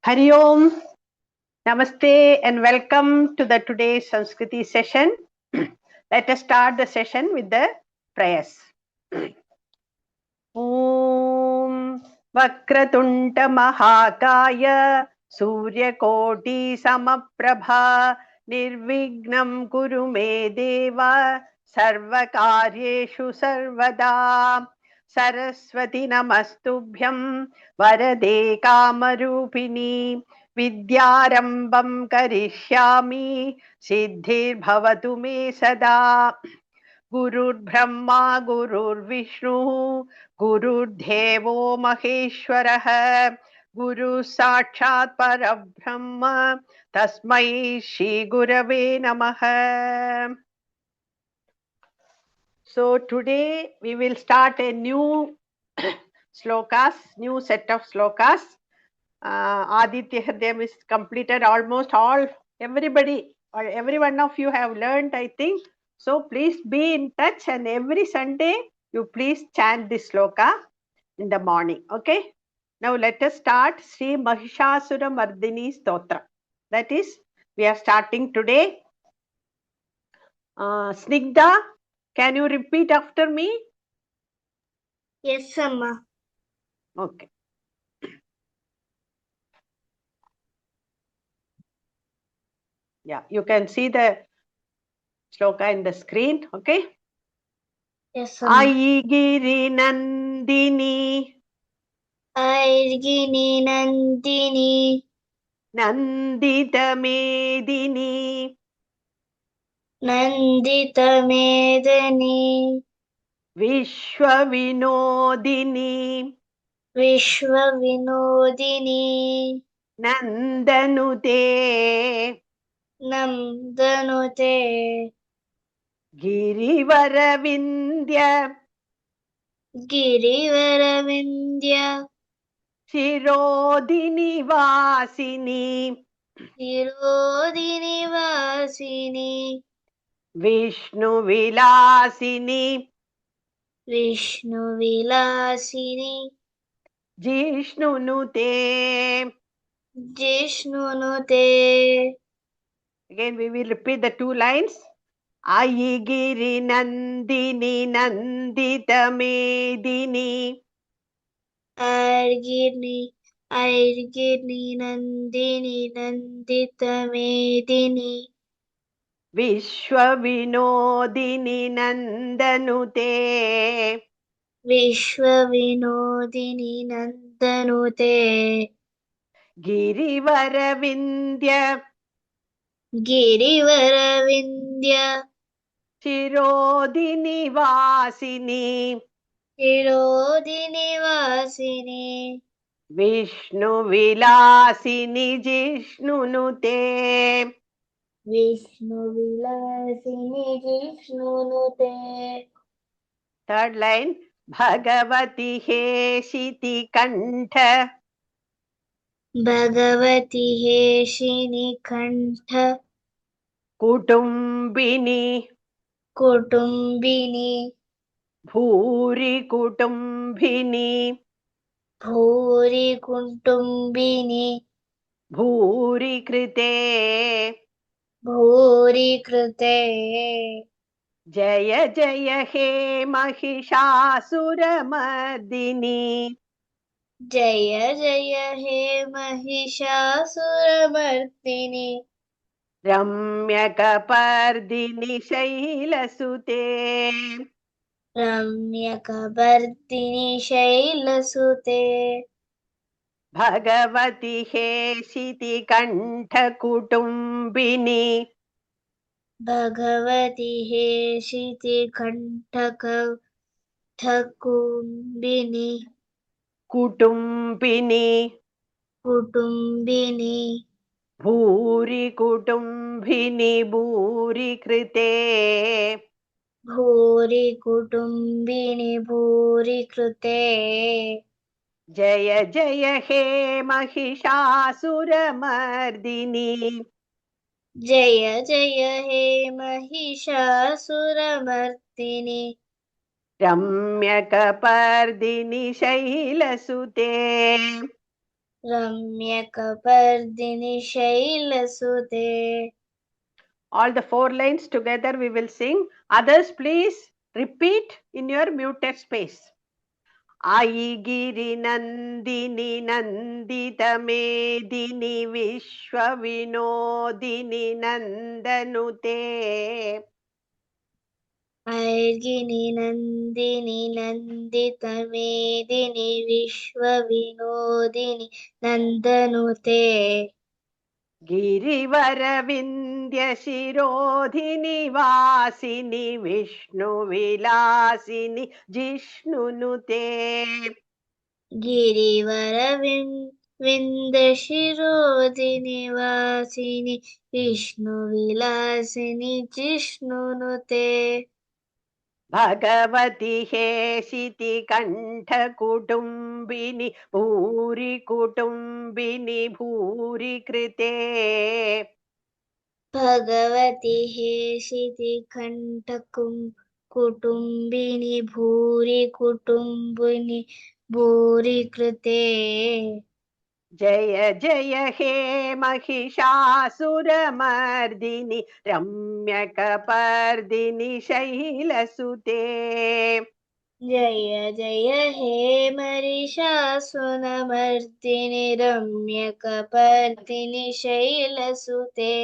Hari Om, Namaste and welcome to the today's Sanskriti session. Let us start the session with the prayers. Om Vakratunda Mahakaya Suryakoti Samaprabha Nirvignam Kuru Me Deva Sarvakaryeshu Sarvada Saraswati Namastubhyam Varade Kamarupini Vidyarambam Karishyami Siddhir Bhavatu Me Sada Gurur-Brahma, Gurur-Vishnu, Gurur-Devo Maheshwarah, Guru-Sakshat Parabrahma, Tasmai Shri Gurave Namaha. So today we will start a new slokas, new set of slokas. Aditya Hridayam is completed almost all, everybody or every one of you have learned, I think. So please be in touch and every Sunday you please chant this sloka in the morning. Okay. Now let us start Sri Mahishasura Mardini Stotra. That is, we are starting today. Snigdha, can you repeat after me? Yes, Amma. Okay. Yeah, you can see the sloka in the screen. Okay. Yes, Amma. Aigiri Nandini Airgini Nandini Nandita Medini Nandita Medani Vishwa Vinodini Vishwa Vinodini Nandanute Namdanute Girivara Vindhya Girivaravindya Shirodini Vasini Shirodini Vasini Vishnu Vilasini Vishnu Vilasini Jishnunute. Jishnunute. Again we will repeat the two lines. Aigiri Nandini Nandita Medini Airgini Nandini Nandita Medini Vishwa Vinodini Nandanute Vishwa Vinodini Nandanute Girivara Vindhya Girivaravindya Shirodini Vasini Shirodini Vasini Vishnu Vilasini Jishnunute. Vishnu Vilasini Jishnunute. Third line Bhagavati He Shiti Kantha Bhagavati Heshini Kantha Kutumbini Kutumbini Bhuri Kutumbini Bhuri Kutumbini Bhuri Krite Bhuri Krute Jaya Jaya He Mahishasuramardini Jaya Jaya He Mahishasuramardini Ramyakapardini Shailasute Ramyakabardini Shailasute Bhagavati He Shiti Kantha Kutumbini Bhagavati Heshiti Kantaka Thakumbini Kutumbini Kutumbini Bhuri Kutumbini Bhuri Krite Bhuri Kutumbini Bhuri Krute Jaya Jaya He Mahishasuramardini Jaya Jaya He Mahishasuramardini Ramyakapardini Shailasute रम्यकपर्दिनि शैलसुते All the 4 lines together we will sing. Others, please repeat in your muted space. Aigiri Nandini Nandita Medini Vishwavinodini Nandanute. ऐर्गिनि नन्दिनि नन्दितमेदिनि विश्वविनोदिनि नन्दनुते गिरिवरविन्द्यशिरोधिनि वासिनि विष्णुविलासिनि जिष्णुनुते. गिरिवरविन्दशिरोधिनि वासिनि विष्णुविलासिनि जिष्णुनुते भगवति हेशिति कण्ठकुटुम्बिनि भूरि कुटुम्बिनि भूरि कृते. भगवति हेशिति कुटुम्बिनि भूरि कुटुम्बिनि भूरि कृते जय जय हे महिषासुरमर्दिनि रम्यकपर्दिनि शैलसुते. जय जय हे Mahishasuramardini रम्यकपर्दिनि शैलसुते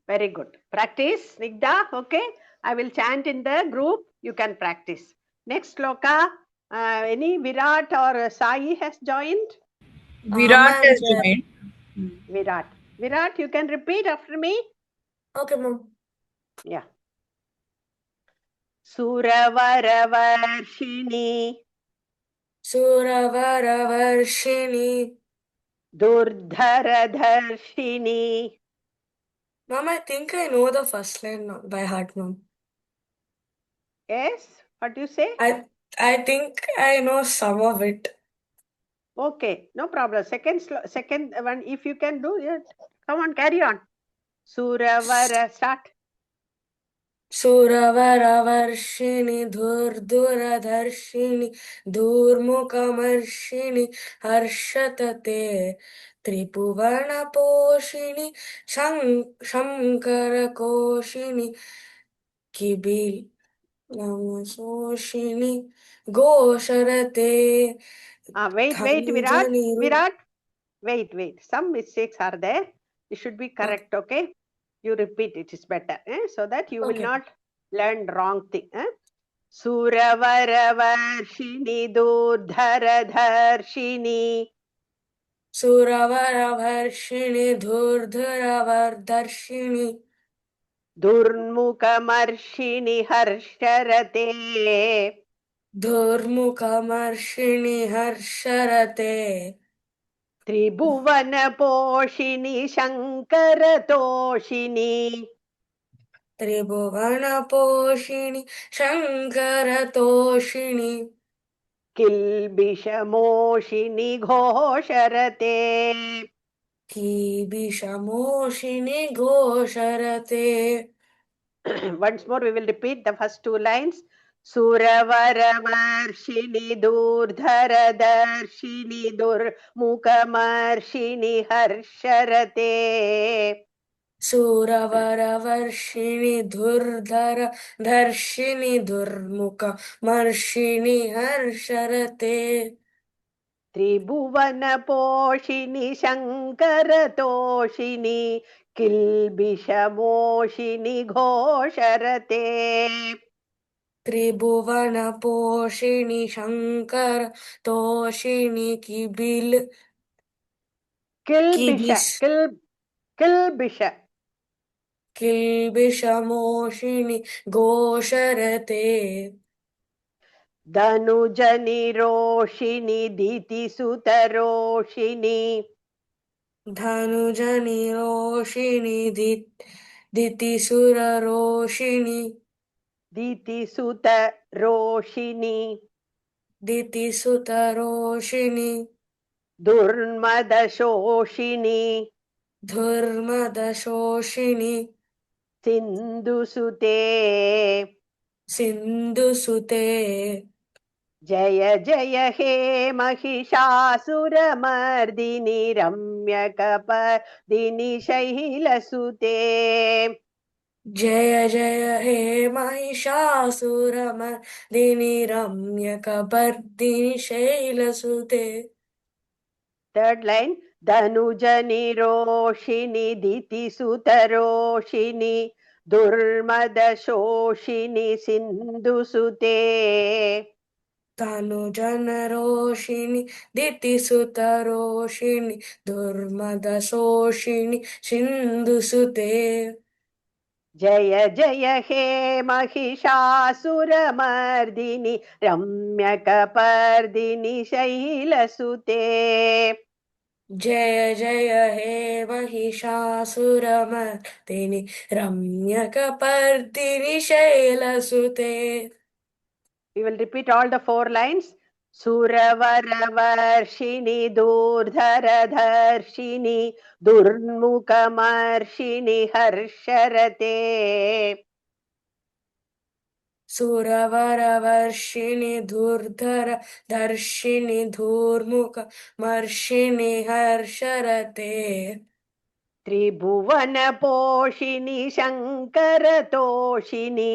Very good. Practice, Snigdha. Okay. I will chant in the group. You can practice. Next sloka. Any Virat or Sai has joined? Virat has joined. Virat. Virat, you can repeat after me. Okay, mom. Yeah. Suravaravarshini Suravaravarshini. Durdharadharshini. Mom, I think I know the first line by heart, mom. Yes? What do you say? I think I know some of it. Okay, no problem. Second one, if you can do it. Come on, carry on. Suravara, start. Suravaravarshini dhurduradharshini dhurmukamarshini harshatate tribhuvanaposhini shankarakoshini kibil namasoshini gosharate. Wait, Virat. Virat, wait. Some mistakes are there. It should be correct, okay? You repeat it is better, so that you will not learn wrong thing. Suravaravarshini Durdharadharshini. Suravaravarshini dhurdharavardarshini Durmukamarshini Harsharate. धूर्मुखमर्षिणि हर्षरते त्रिभुवनपोषिणि शङ्करतोषिणि. त्रिभुवनपोषिणि शङ्करतोषिणि किल्बिषमोषिणि घोषरते. कीबिषमोषिणि घोषरते. Once more we will repeat the first 2 lines. Suravaravarshini Durdharadharshini Durmukamarshini Harsharate. सुरवरवर्षिणि धुर्धर धर्षिणि Durmukh मर्षिणि हर्षरते त्रिभुवनपोषिणि शङ्करतोषिणि किल्बिषमोषिणि घोषरते. त्रिभुवनपोषिणि Shankar तोषिणि किल्बिषमोषिणि घोषरते धनुजनिरोषिणि दितिसुतरोषिणि. धनुजनिरोषिणि दितिसुररोषिणि दितिसुतरोषिणि दुर्मदशोषिणि धुर्मदशोषिणि सिन्धुसुते. सिन्धुसुते जय जय हे महिषासुरमर्दिनि रम्यकपर्दिनि शैलसुते जय जय हे Mahishasuramardini रम्यकपर्दिनि शैलसुते Third line धनुजनिरोषिणि दितिसुतरोषिणि दुर्मदशोषिणि सिन्धुसुते तनुजनरोषिणि दितिसुतरोषिणि दुर्मदशोषिणि सिन्धुसुते जय जय हे महिषासुरमर्दिनि रम्यकपर्दिनि शैलसुते जय जय हे Mahishasuramardini रम्यकपर्दिनि शैलसुते We will repeat all the 4 lines. सुरवरवर्षिणि दूर्धरधर्षिणि दुर्मुखमर्षिणि हर्षरते सुरवरवर्षिणि धूर्धर दर्शिनि धूर्मुख मर्षिणि हर्षरते त्रिभुवनपोषिणि शङ्करतोषिणि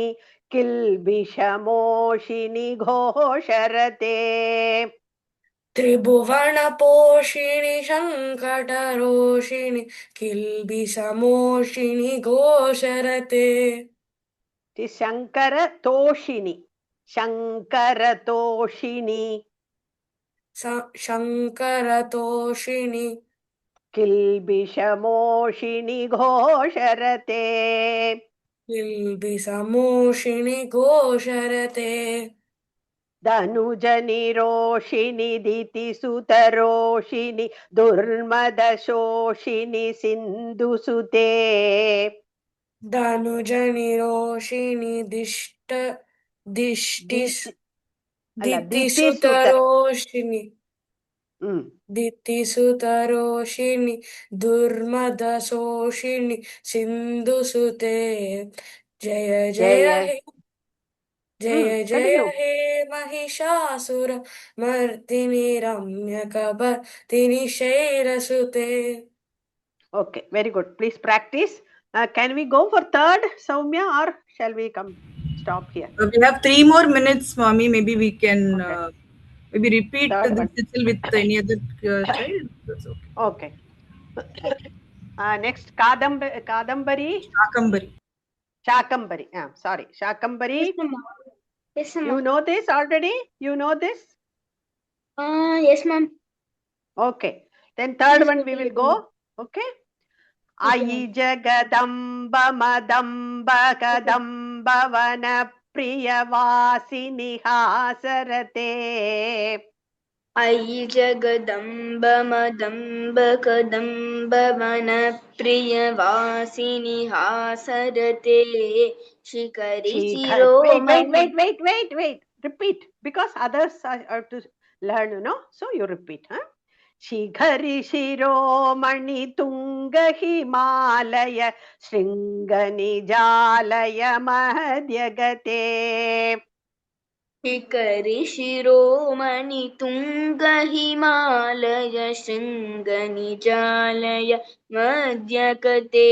किल्बिषमोषिणि घोषरते त्रिभुवनपोषिणि शङ्कटरोषिणि किल्बिषमोषिणि घोषरते शङ्करतोषिणि शङ्करतोषिणि शङ्करतोषिणि किल्बिषमोषिणि घोषरते किल्बिषमोषिणि घोषरते धनुजनिरोषिणि दितिसुतरोषिणि दुर्मदशोषिणि सिन्धुसुते धनुजनिरोषिणि अಲ್ಲ ದಿತಿಸುತ दितिसुतरोषिणि दितिसुतरोषिणि दुर्मदशोषिणि सिन्धुसुते जय जय हे जय जय हे Mahishasura मर्दिनि रम्यकपर्दिनि शैलसुते Okay, very good. Please practice. Can we go for third, Soumya, or shall we stop here? We have 3 more minutes, Swami. Maybe we can Okay. maybe repeat Third this one. little with any other child. That's okay. Okay. Next, Kadambari. Shakambari. Sorry, Shakambari. Yes, ma'am. Yes, ma'am. You know this already? You know this? Yes, ma'am. Okay. Then third Yes, one we ma'am. will go. Okay. Ayi jagadamba madamba kadamba vana priyavasini hasarate. अयि जगदम्ब मदम्ब कदम्ब वनप्रियवासिनि हासरते शिखरि शिरोमणि Wait. Repeat, because others are to learn, so you repeat. शिखरि शिरोमणि तुङ्ग हिमालय शृङ्गनिजालय महद्यगते शिखरि शिरोमणि तुङ्ग हिमालय शृङ्गनिजालय मध्यगते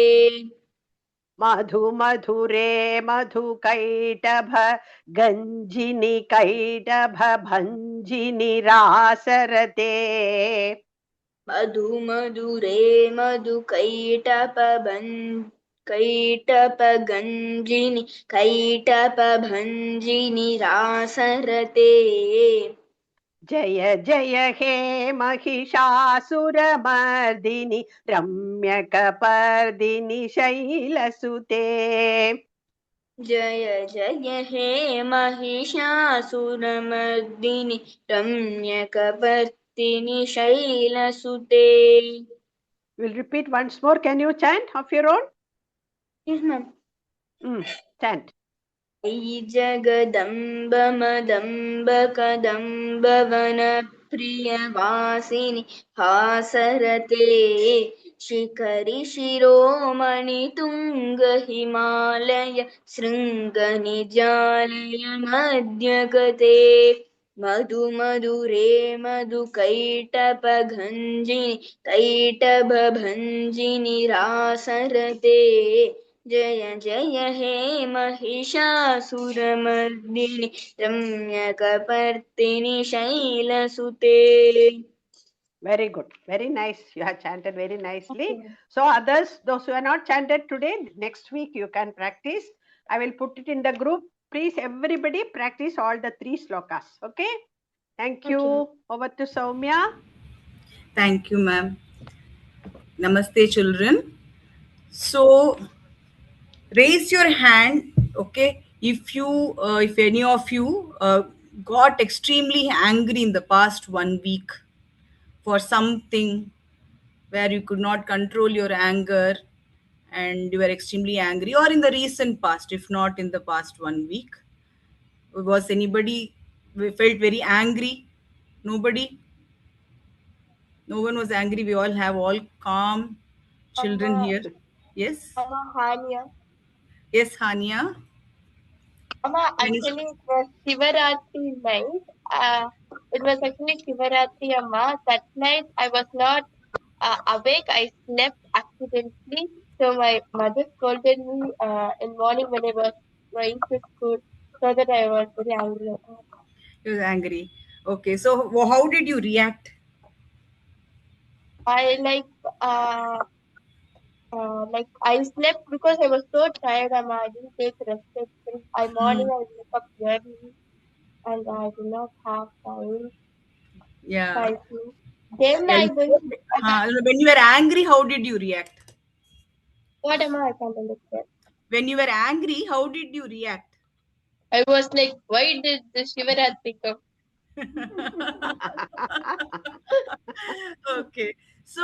मधु मधुरे मधुकैटभ गञ्जिनि कैटभ भञ्जिनि रासरते मधु मधुरे मधु कैटपगञ्जिनि कैटपभञ्जिनि रासरते जय जय हे महिषासुरमर्दिनि रम्यकपर्दिनि शैलसुते जय जय हे Mahishasuramardini रम्यकपर्दिनि शैलसुते. We'll repeat once more. Can you chant of your own? Yes, ma'am. Chant. अयि जगदम्ब मदम्ब कदम्ब वनप्रियवासिनि हासरते शिखरि शिरोमणि तुङ्ग हिमालय शृङ्गनिजालय मध्यगते मधु मधुरे मधु कैटभभञ्जिनि रासरते जय जय हे Mahishasuramardini रम्यकपर्दिनि शैलसुते. Very good. Very nice. You have chanted very nicely. So others, those who are not chanted today, next week you can practice. I will put it in the group. Please, everybody practice all the 3 slokas. Okay? Thank you. Over to Soumya. Thank you, ma'am. Namaste, children. So, raise your hand, okay, if any of you got extremely angry in the past 1 week for something where you could not control your anger and you were extremely angry, or in the recent past, if not in the past 1 week. Was anybody felt very angry? Nobody? No one was angry. We all have all calm children here. Yes. Hania. Yes, Hania. Actually, it was Shivaratri night. It was actually Shivaratri, Amma. That night, I was not awake. I slept accidentally. So my mother scolded me in morning when I was going to school. So that I was very angry. You was angry. Okay, so how did you react? I I slept because I was so tired, Amma. I didn't take rest. Morning I woke up early and I did not have time. Yeah. Then when you were angry, how did you react? What am I can't understand. When you were angry, how did you react? I was like, why did the Shivaratri come? Okay. So,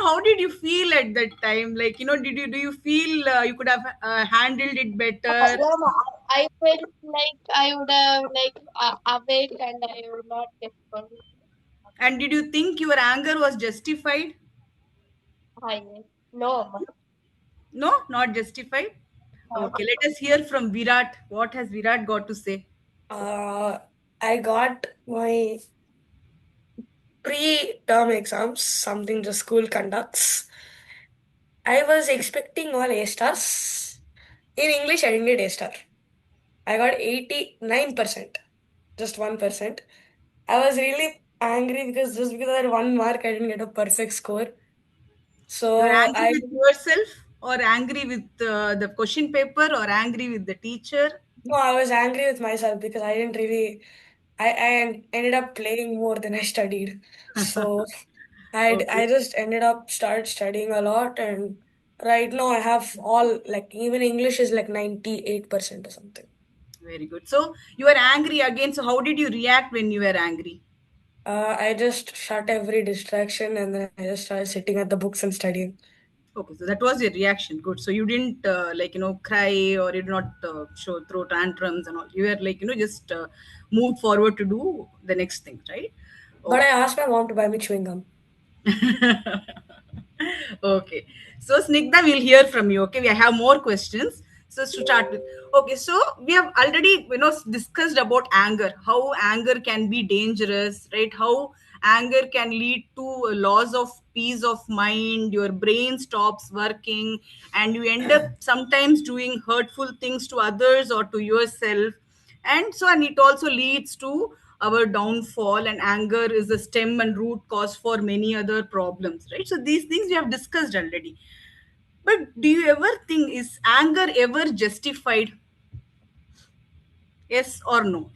how did you feel at that time? Do you feel you could have handled it better? I felt like I would have awake and I would not get scolded. And did you think your anger was justified? No. No, not justified. Okay, let us hear from Virat. What has Virat got to say? I got my pre-term exams, something the school conducts. I was expecting all A stars. In English, I didn't get A star. I got 89%, just 1%. I was really angry because just because I had 1 mark, I didn't get a perfect score. So you're angry with yourself, or angry with the question paper, or angry with the teacher? No, I was angry with myself because I didn't really. I ended up playing more than I studied. So I just ended up studying a lot, and right now I have all even English is 98% or something. Very good. So you are angry again. So how did you react when you were angry? I just shut every distraction and then I just started sitting at the books and studying. Okay, so that was your reaction. Good. So you didn't cry, or you did not throw tantrums and all. You were just moved forward to do the next thing, right? Okay. But I asked my mom to buy me chewing gum. Okay. So Snigdha, we'll hear from you. Okay, we have more questions. So to start with, okay, so we have already discussed about anger, how anger can be dangerous, right? How anger can lead to a loss of peace of mind, your brain stops working, and you end up sometimes doing hurtful things to others or to yourself. And it also leads to our downfall, and anger is the stem and root cause for many other problems, right? So these things we have discussed already. But do you ever think, is anger ever justified? Yes or no?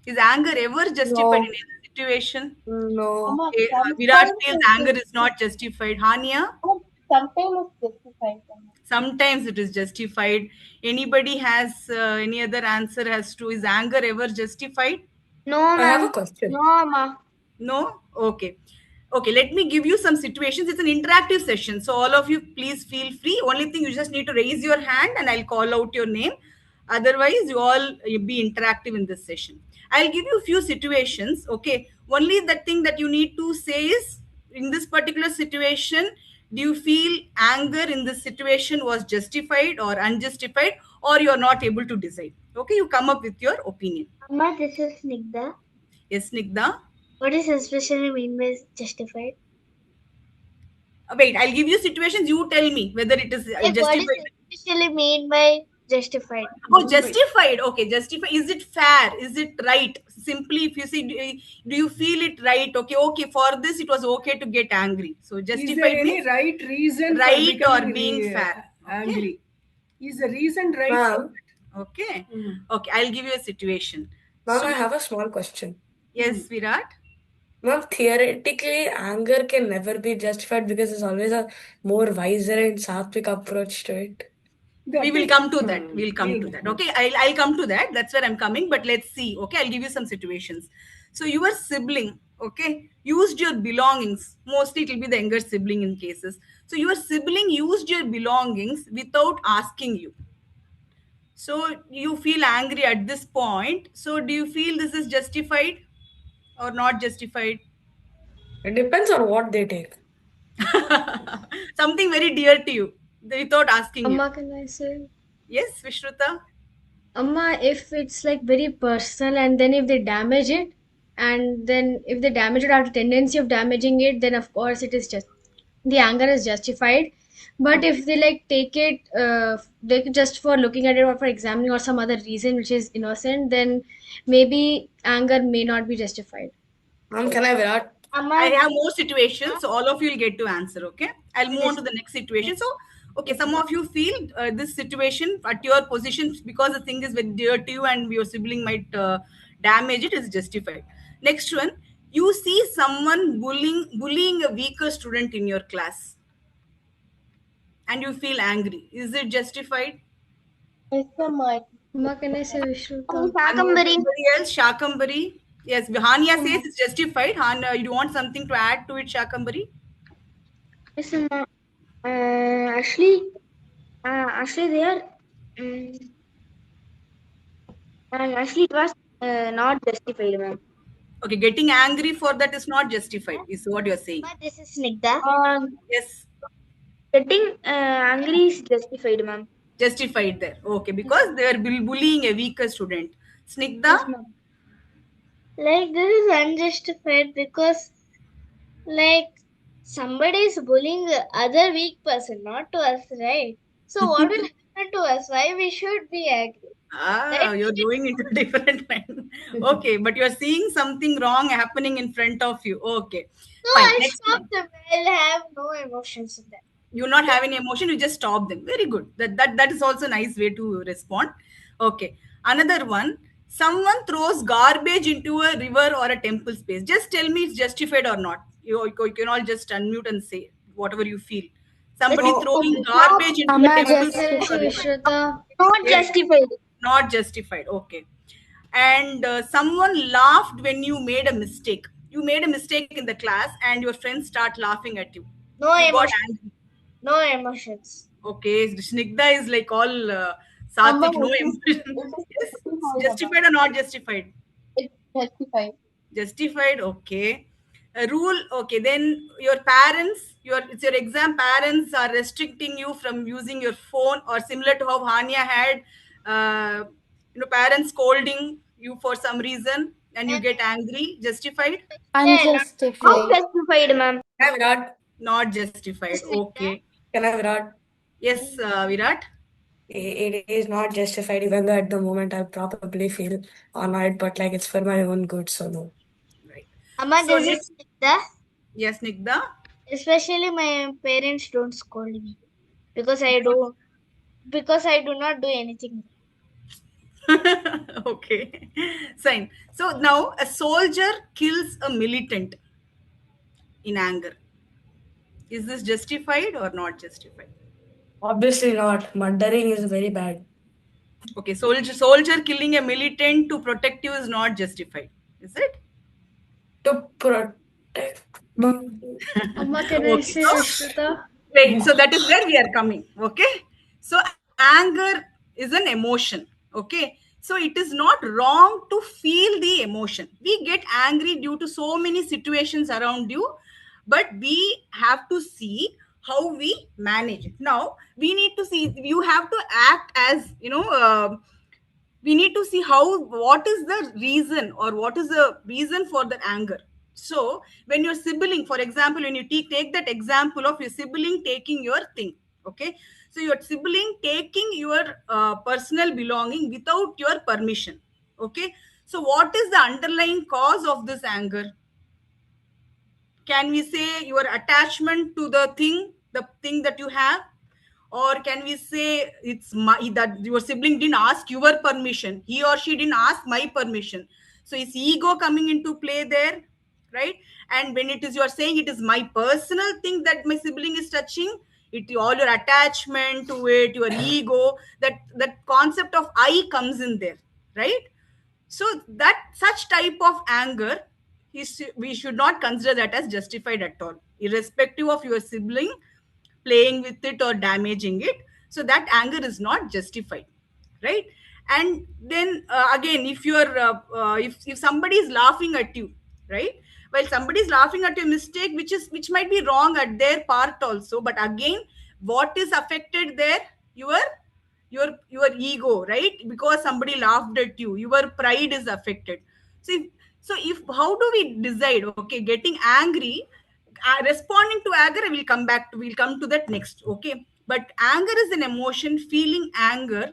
Is anger ever justified in any situation? No. Virat feels anger is not justified. Hania? Sometimes it's justified. Sometimes it is justified. Anybody has any other answer as to, is anger ever justified? No, I have a question. No, Ma. No? Okay. Okay, let me give you some situations. It's an interactive session. So all of you, please feel free. Only thing, you just need to raise your hand and I'll call out your name. Otherwise, you'll be interactive in this session. I'll give you a few situations. Okay. Only the thing that you need to say is, in this particular situation, do you feel anger in this situation was justified or unjustified, or you're not able to decide? Okay, you come up with your opinion. Amma, this is Snigdha. Yes, Snigdha. What is especially mean by justified? Wait, I'll give you situations. You tell me whether it is Like, what is justified. especially mean by justified? Oh, justified. Okay, justified. Is it fair? Is it right? Simply, if you see, do you feel it right? Okay, okay. For this, it was okay to get angry. So Is there justified any means right reason for right or becoming being fair. Okay. angry? Is the reason right? Ma'am, Okay. Okay, I'll give you a situation. ma'am, So, I have a small question. yes, Virat. Ma'am, theoretically, anger can never be justified because there's always a more wiser and sattvic approach to it. We will come to that. We'll come to that. Okay, I'll come to that. That's where I'm coming. But let's see. Okay, I'll give you some situations. So your sibling, okay, used your belongings. Mostly it will be the younger sibling in cases. So your sibling used your belongings without asking you. So you feel angry at this point. So do you feel this is justified or not justified? It depends on what they take. Something very dear to you without asking you. Amma, can I say? Yes, Vishruta? Amma, if it's like very personal and then if they damage it, and then if they damage it, have the tendency of damaging it, then of course it is just the anger is justified. But if they like take it, like just for looking at it or for examining or some other reason which is innocent, then maybe anger may not be justified. Ma'am, can I Virat? I have more situations, so all of you will get to answer. Okay, I'll move on to the next situation. So, okay, some of you feel this situation at your position because the thing is very dear to you and your sibling might damage it is justified. Next one, you see someone bullying a weaker student in your class, and you feel angry. Is it justified? Amma, can I say Vishruta? Shakambari. Anybody else? Shakambari. Yes, Hania says it's justified. Han, you want something to add to it, Shakambari? Yes, Amma. Actually, they are. Actually, it was not justified, ma'am. Okay, getting angry for that is not justified, is what you're saying. But this is Snigdha. Yes, Getting angry is justified, ma'am. justified there. Okay, because they are bullying a weaker student. Snigdha? Like, this is unjustified because, like, somebody is bullying other weak person, not to us, right? So what will happen to us? Why we should be angry? You're going into a different line. Okay, but you're seeing something wrong happening in front of you. Okay. So Fine. I Next stop one. them. I'll have no emotions in that. You're not having emotion, you just stop them. Very good. That is also a nice way to respond. Okay. Another one. Someone throws garbage into a river or a temple space. Just tell me it's justified or not. You can all just unmute and say whatever you feel. Somebody throwing garbage into a temple Can I space. say Vishruta? Not justified. Not justified. Okay. And someone laughed when you made a mistake. You made a mistake in the class and your friends start laughing at you. No You got emotions. angry. No emotions. Okay, Snigdha is like all sattvic, no emotion. Yes, justified or not justified? It's justified. Justified, okay. A rule, okay. Then your parents, it's your exam parents are restricting you from using your phone, or similar to how Hania had, parents scolding you for some reason, and you get angry. Justified? Unjustified. Not justified, ma'am. Can I Virat? Not justified. Okay. Can I Virat? Yes, Virat. It is not justified, even though at the moment I probably feel annoyed, but like it's for my own good, so no. Right. Amma, So this next- is Snigdha. Yes, Nigda. Especially my parents don't scold me because I do not do anything. Okay. Fine. So now a soldier kills a militant in anger. Is this justified or not justified? Obviously not. Murdering is very bad. Okay, soldier killing a militant to protect you is not justified. Is it? To protect. Amma, can I Okay. say Vishruta? Right. So that is where we are coming. Okay. So anger is an emotion. Okay. So it is not wrong to feel the emotion. We get angry due to so many situations around you, but we have to see how we manage it. Now we need to see, you have to act as we need to see what is the reason, or what is the reason for the anger. So when your sibling, for example, when you take that example of your sibling taking your thing, okay, so your sibling taking your personal belonging without your permission, okay, so what is the underlying cause of this anger? Can we say your attachment to the thing that you have? Or can we say it's that your sibling didn't ask your permission, he or she didn't ask my permission, so it's ego coming into play there, right? And when it is, you are saying it is my personal thing that my sibling is touching it, all your attachment to it, your ego, that concept of I comes in there, right? So that such type of anger we should not consider that as justified at all, irrespective of your sibling playing with it or damaging it. So that anger is not justified, right? And then again, if you're if somebody is laughing at you, right, while somebody is laughing at your mistake, which might be wrong at their part also, but again, what is affected there? Your ego, right? Because somebody laughed at you, your pride is affected. So if how do we decide? Okay, getting angry, responding to anger, we'll come to that next, okay? But anger is an emotion. Feeling anger,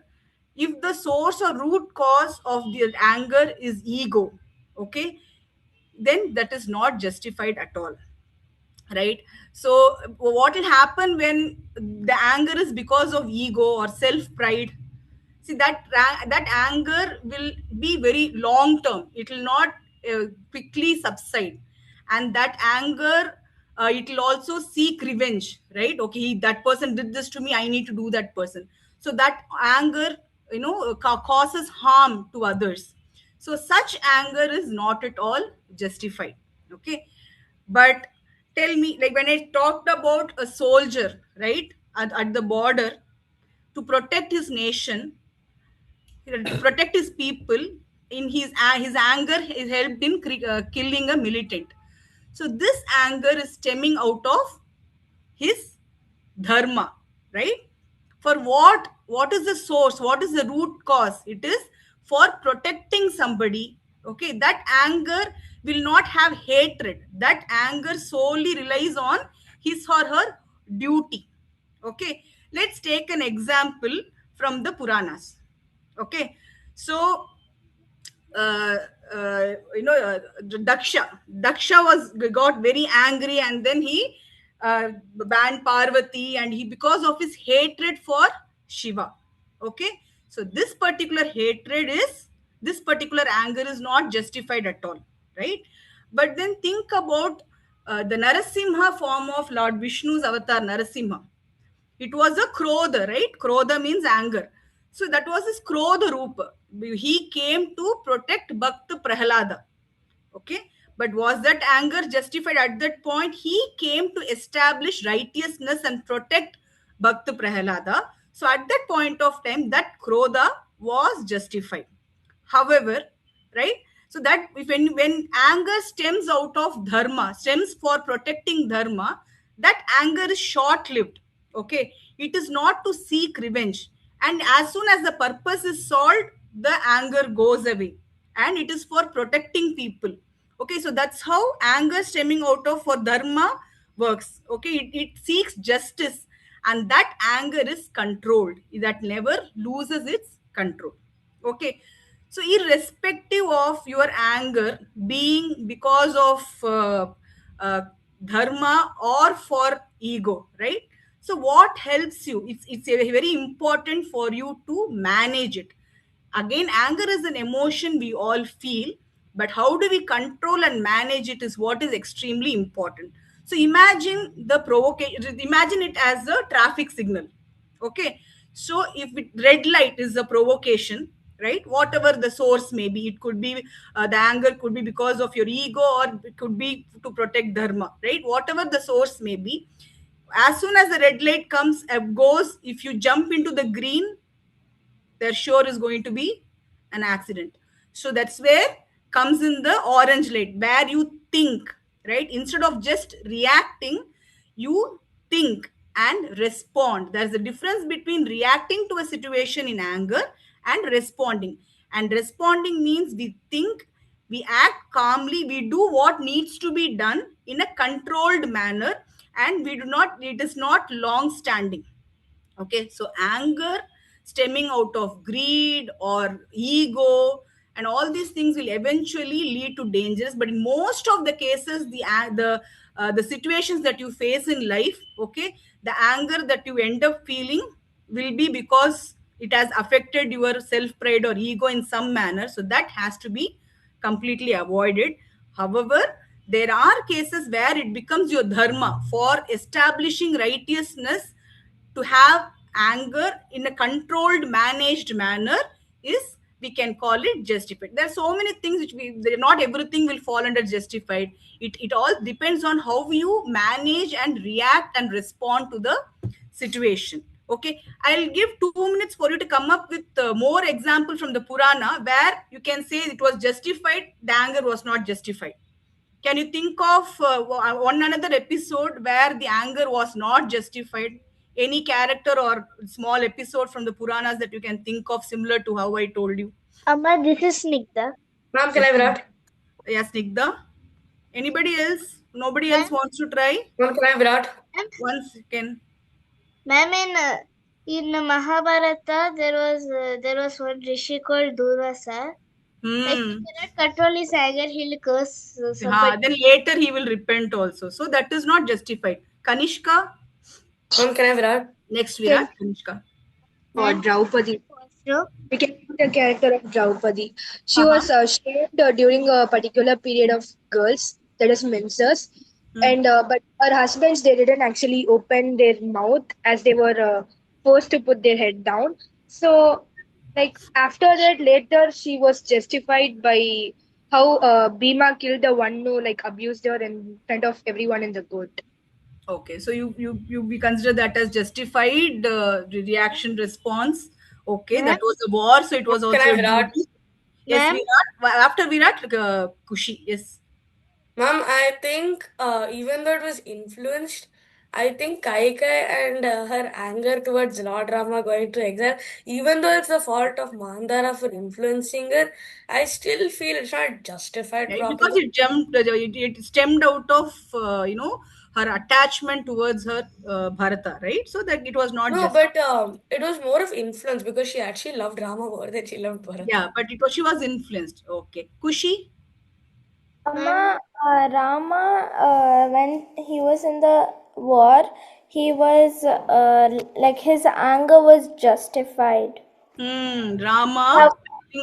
if the source or root cause of the anger is ego, okay, then that is not justified at all, right? So what will happen when the anger is because of ego or self pride? See, that anger will be very long term, it will not quickly subside. And that anger, it will also seek revenge, right? Okay, that person did this to me, I need to do that person. So that anger, causes harm to others. So such anger is not at all justified, okay? But tell me, like when I talked about a soldier, right, at the border, to protect his nation, to protect his people, in his anger has helped in killing a militant. So this anger is stemming out of his dharma, right? For what is the source, what is the root cause? It is for protecting somebody, okay? That anger will not have hatred, that anger solely relies on his or her duty, okay? Let's take an example from the Puranas, okay? So uh, Daksha was got very angry, and then he banned Parvati, and he, because of his hatred for Shiva, okay? So this particular anger is not justified at all, right? But then think about the Narasimha form of Lord Vishnu's avatar, Narasimha. It was a Krodha, right? Krodha means anger. So that was his Krodha Rupa. He came to protect Bhakta Prahalada. Okay. But was that anger justified at that point? He came to establish righteousness and protect Bhakta Prahalada. So at that point of time, that Krodha was justified. However, right? So that when anger stems out of dharma, stems for protecting dharma, that anger is short-lived. Okay, it is not to seek revenge, and as soon as the purpose is solved, the anger goes away, and it is for protecting people. Okay, so that's how anger stemming out of for dharma works. Okay, it seeks justice, and that anger is controlled. That never loses its control. Okay, so irrespective of your anger being because of uh, dharma or for ego, right? So what helps you? It's very important for you to manage it. Again, anger is an emotion we all feel, but how do we control and manage it is what is extremely important. So imagine the provocation, imagine it as a traffic signal. Okay, so if red light is a provocation, right, whatever the source may be, it could be the anger could be because of your ego, or it could be to protect dharma, right? Whatever the source may be, as soon as the red light comes goes, if you jump into the green, there sure is going to be an accident. So that's where comes in the orange light, where you think, right? Instead of just reacting, you think and respond. There's a difference between reacting to a situation in anger and responding. And responding means we think, we act calmly, we do what needs to be done in a controlled manner, and it is not long standing. Okay, so anger stemming out of greed or ego and all these things will eventually lead to dangers. But in most of the cases, the situations that you face in life, okay, the anger that you end up feeling will be because it has affected your self pride or ego in some manner, so that has to be completely avoided. However, there are cases where it becomes your dharma for establishing righteousness. To have anger in a controlled, managed manner is, we can call it justified. There are so many things which not everything will fall under justified. It all depends on how you manage and react and respond to the situation. Okay, I'll give 2 minutes for you to come up with more example from the Purana where you can say it was justified, the anger was not justified. Can you think of one another episode where the anger was not justified? Any character or small episode from the Puranas that you can think of similar to how I told you? Amma, this is Snigdha. Ma'am, can I Virat? Yes, Snigdha. Anybody else? Nobody else wants to try? Ma'am, can I Virat? One second. Ma'am, in Mahabharata, there was one rishi called Durvasa. Like, he cannot control his anger, he'll curse somebody. Then later he will repent also. So that is not justified. Kanishka? Ma'am, can I Virat? Next Virat, Kanishka. Or Draupadi. No? We can see the character of Draupadi. She was shamed during a particular period of girls, that is menses, and but her husbands, they didn't actually open their mouth as they were forced to put their head down. So, like after that, later she was justified by how Bhima killed the one who like abused her in front of everyone in the court. Okay, so we consider that as justified reaction response. Okay, that was a war, so it was also. Can I Virat? Yes, Virat. After Virat, Kushi. Yes. Ma'am, I think even though it was influenced, I think Kaikai and her anger towards Lord Rama going to exile, even though it's the fault of Mandara for influencing her, I still feel it's not justified properly. Because it stemmed out of her attachment towards her Bharata, right? So that it was not. No, but it was more of influence because she actually loved Rama more than she loved Bharata. Yeah, but she was influenced. Okay, Kushi. Rama, when he was in the war, he was like his anger was justified. Rama,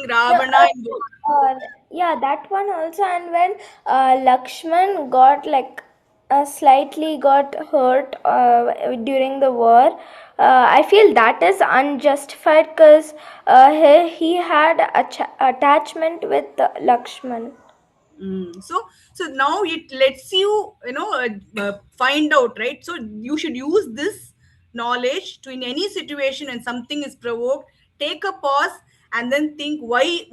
Ravana in war. Yeah, that one also. And when Lakshman got like slightly got hurt during the war, I feel that is unjustified because he had attachment with Lakshman. So now it lets you find out, right? So you should use this knowledge to, in any situation when something is provoked, take a pause and then think why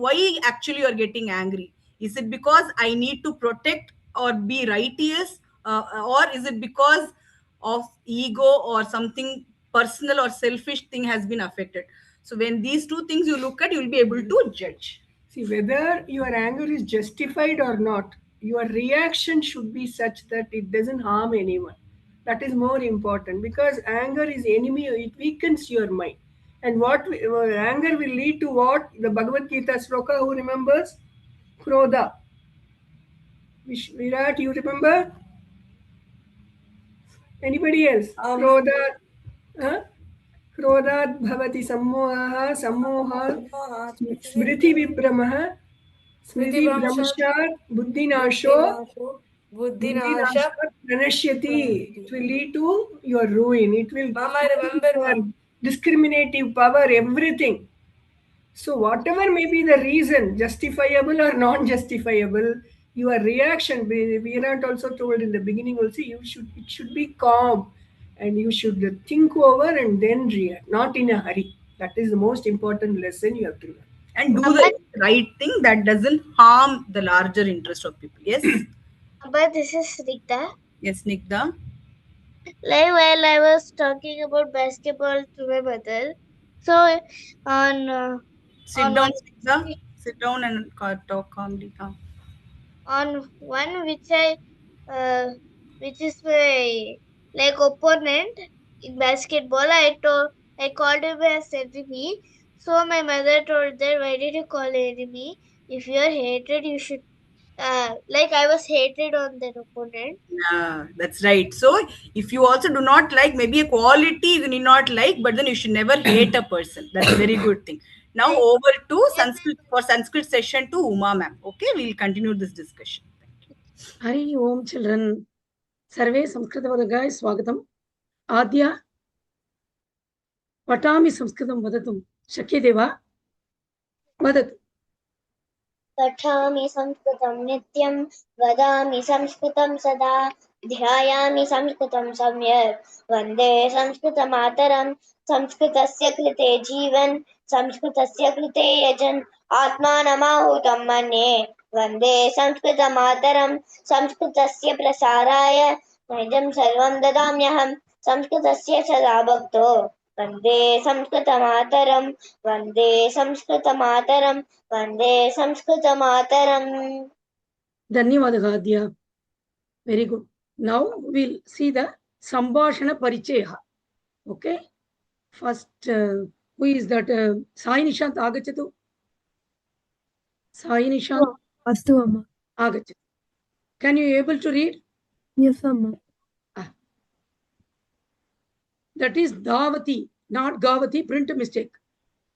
actually you're getting angry. Is it because I need to protect or be righteous, or is it because of ego or something personal or selfish thing has been affected? So when these two things you look at, you'll be able to judge. See, whether your anger is justified or not, your reaction should be such that it doesn't harm anyone. That is more important, because anger is enemy, it weakens your mind. And anger will lead to what? The Bhagavad Gita sloka, who remembers? Krodha. Virat, you remember? Anybody else? Krodha. Huh? Krodhat bhavati sammohah, sammohat smriti vibramah, smriti vibramshat buddhinasho, buddhinashat pranashyati. It will lead to your ruin. It will your discriminative power, everything. So whatever may be the reason, justifiable or non-justifiable, your reaction, Virat also told in the beginning also, it should be calm. And you should think over and then react, not in a hurry. That is the most important lesson you have to learn. And do the right thing that doesn't harm the larger interest of people. Yes? But this is Snigdha. Yes, Snigdha. Like while I was talking about basketball to my mother, so on Sit down, Snigdha. Sit down and talk calmly. On one which is my like opponent in basketball, I called him as enemy. So my mother told that, why did you call enemy? If you are hated, you should like I was hated on that opponent. Yeah, that's right. So if you also do not like maybe a quality you need not like, but then you should never hate a person. That's a very good thing. Now over to Sanskrit session to Uma ma'am. Okay, we'll continue this discussion. Hari Om children. Sarve Samskritabodagaय Swagatam. Adya Patami Samskritam Vadatum. Shakyate va? Vadatu. पठामि संस्कृतं नित्यं वदामि संस्कृतं सदा ध्यायामि संस्कृतं सम्यक् वन्दे संस्कृतमातरं संस्कृतस्य कृते जीवन् संस्कृतस्य कृते यजन् आत्मानमाहुतं मन्ये वन्दे संस्कृतमातरं संस्कृतस्य प्रसाराय निजं सर्वं ददाम्यहं संस्कृतस्य सदा भक्तो वन्दे संस्कृतमातरं वन्दे संस्कृतमातरं वन्दे संस्कृतमातरम्. Dhanyavadaha Adya. Very good. Now we'll see the Sambhashana Parichaya. Okay. First, who is that? Sai Nishant Agachatu. Sai Nishant. Astu Amma. Agachatu. Can you able to read? Yes, Amma. That is Dhavati, not Gavati. Print mistake.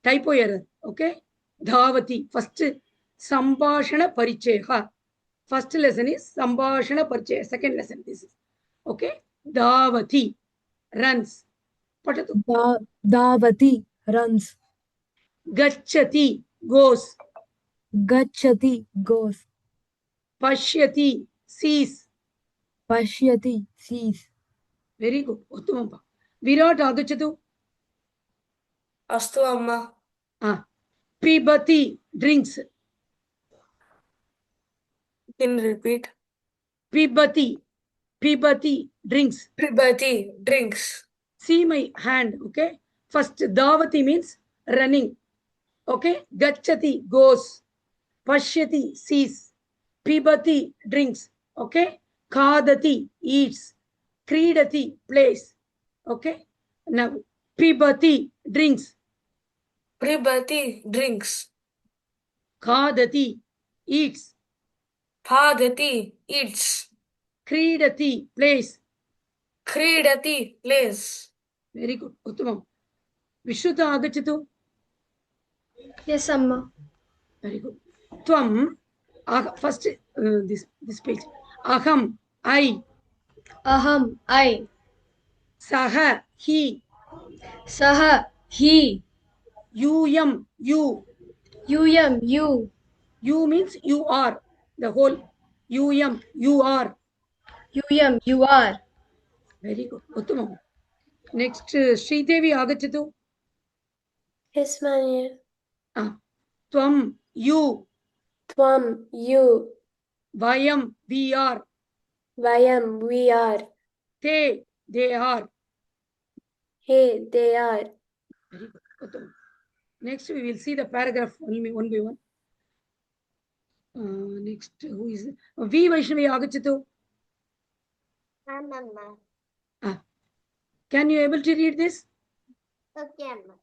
Typo error. Okay. Dhavati. First, Sambhashana Parichaya. First lesson is Sambhashana Parichaya. Second lesson this is. Okay. Dhavati. Runs. Patatu. Dhavati. Runs. Gachati. Goes. Gachati. Goes. Pashyati. Sees. Pashyati. Sees. Very good. Uttamampa. Virat Agachatu. Astu Amma. Pibati. Drinks. Can you repeat? Pibati. Pibati. Drinks. Pibati. Drinks. See my hand. Okay. First, Dhavati means running. Okay. Gachati. Goes. Pashyati. Sees. Pibati. Drinks. Okay. Khadati. Eats. Kridati. Plays. Okay. Now, Pibati. Drinks. Pibati. Drinks. Khadati. Eats. Khadati. Eats. Kridati. Plays. Kridati. Plays. Very good. Uttamam. Vishruta Agachatu. Yes, Amma. Very good. Tvam. First, this page. Aham. I. Aham. I. Saha. He. Saha. He. Yum. You. Yum. You. You means you are. The whole. Yum. You are. Yum. You are. Very good. Uttamam. Next, Sridevi Agachatu. Yes, ma'am. Tvam. You. Tvam. You. Vayam. We are. Vayam. We are. Te. They are. Hey. They are. Very good. Uttamam. Next, we will see the paragraph one by one. Next, who is V. Vaishnavi Agachatu? Amma. Can you able to read this? Okay, Amma.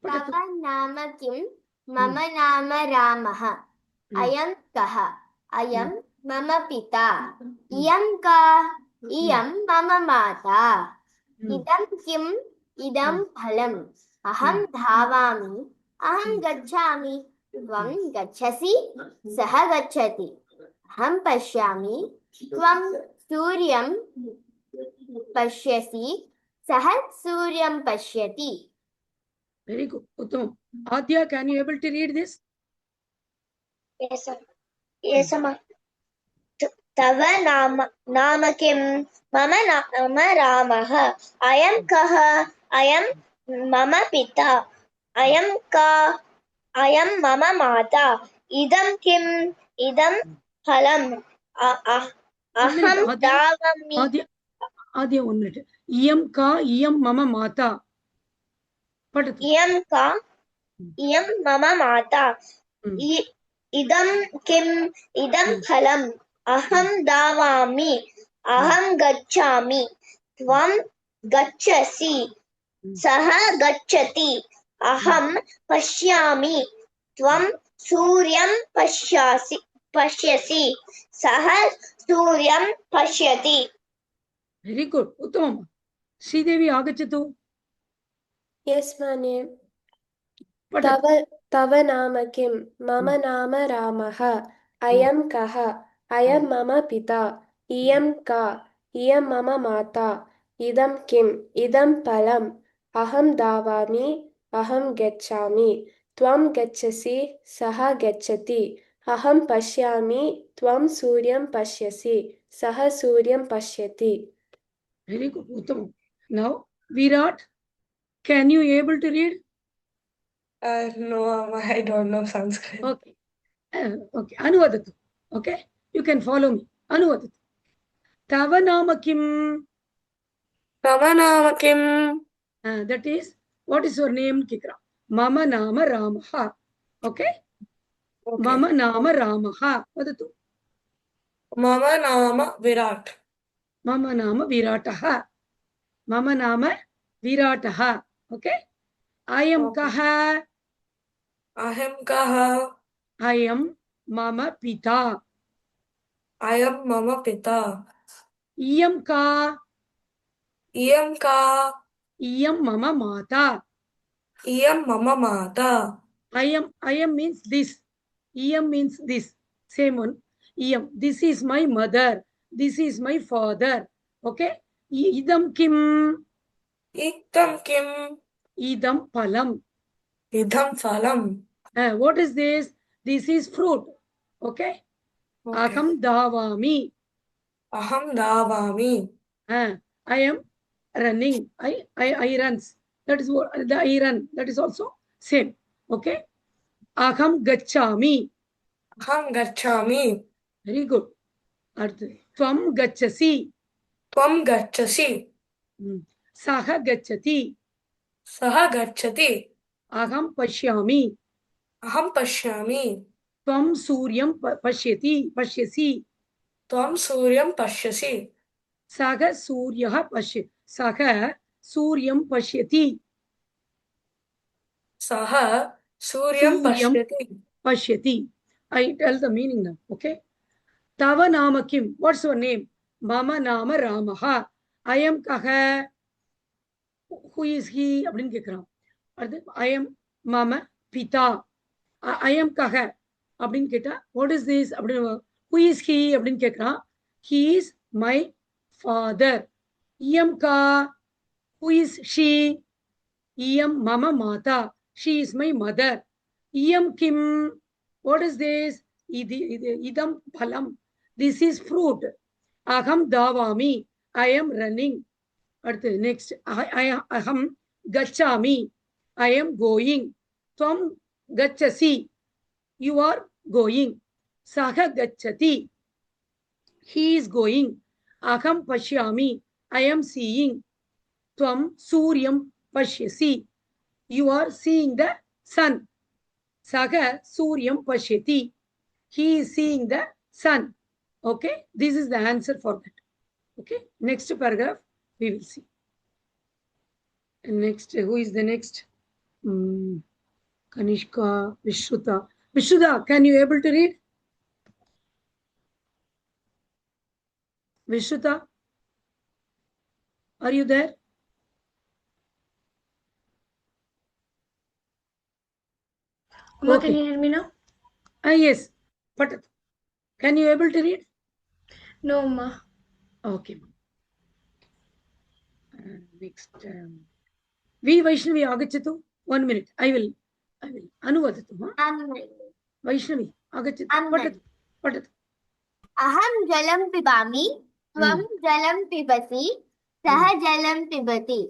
Tava nama kim? Mama nama Ramah. Ayam kaha? Ayam mama pita. Iyam ka? Iyam mama mata. Idam kim? Idam phalam. Aham dhavami. Aham gacchami. Tvam gacchasi. Saha gacchati. Aham pashyami. Tvam suryam pashyasi. Saha suryam pashyati. Very good. Uttam. Adya, can you able to read this? Yes, sir. Yes, Amma. Tava nama kim? Mama nama Ramah. Ayam kaha? Ayam mama pita. Ayam ka? Ayam mama mata. Idam kim? Idam phalam. Aham davami. Adya, 1 minute. Iyam ka? Iyam mama mata. Iyam ka? Iyam mama mata. idam kim idam phalam aham davami aham gacchami tvam gacchasi saha gacchati aham pashyami tvam suryam pashyasi saha suryam pashyati. Very good. Uttamam. Sridevi agachatu. Yes, Manye. Padatu. तव नाम किं? मम नाम रामः. अयं कः? अयं मम पिता. इयं का? इयं मम माता. इदं किम्? इदं फलम्. अहं धावामि. अहं गच्छामि. त्वं गच्छसि. सः गच्छति. अहं पश्यामि. त्वं सूर्यं पश्यसि. सः सूर्यं पश्यति. Very good. Uttamam. Now, Virat, can you able to read? No, I don't know Sanskrit. Okay. Okay. Anuvadatu. Okay. You can follow me. Anuvadatu. Tava nama kim? Tava nama kim? That is, what is your name, Kikra? Mama nama Ramaha. Okay? Mama nama Ramaha. Vadatu. Mama nama Virat. Mama nama Virataha. Mama nama Virataha. Okay? I am kaha. Aham kaha. I am mama pita. I am mama pita. Iyam ka. Iyam ka. Iyam mama mata. Iyam mama mata. I am means this. Iyam means this. Same one. Iyam. This is my mother. This is my father. Okay? Idam kim. Idam kim. Idam phalam. Idam phalam. What is this? This is fruit. Okay? Aham davami. Aham davami. I am running. I runs. That is what the I run. That is also same. Okay? Aham gacchami. Aham gacchami. Very good. Tvam gacchasi. Tvam gacchasi. Saha gacchati. Saha gacchati. Aham pashyami. Aham pashyami. Tvam suryam pashyasi. Tvam suryam pashyasi. Saha suryah pashyati. Saha suryam pashyati. Saha suryam pashyati. I tell the meaning now. Okay? Tava nama kim? What's your name? Mama nama Ramaha. I am kaha. Who is he? அப்படின்னு கேட்கிறான். I am mama pita. I am kaha. அப்படின்னு கேட்டா what is this? அப்படின்னு who is he? அப்படின்னு கேட்கிறான். He is my father. Iyam ka. Who is she? Iyam mama mata. She is my mother. Iyam kim. What is this? Idam phalam. This is fruit. Aham davami. I am running. Next. Aham gacchami. I am going. Tvam gacchasi. You are going. Saha gacchati. He is going. Aham pashyami. I am seeing. Tvam suryam pashyasi. You are seeing the sun. Saga suryam pashyati. He is seeing the sun. Okay? This is the answer for that. Okay? Next paragraph, we will see. And next, who is the next? Kanishka, Vishruta. Vishruta, can you able to read? Vishruta? Are you there? Ma, can you hear me now? Yes. But can you able to read? No, ma. Okay. Next. V Vaishnavi agachatu. 1 minute. I will. Anuvadatu. Vaishnavi agachatu. Patat. Aham jalam pibami. Tvam jalam pibasi. Saha jalam pibati.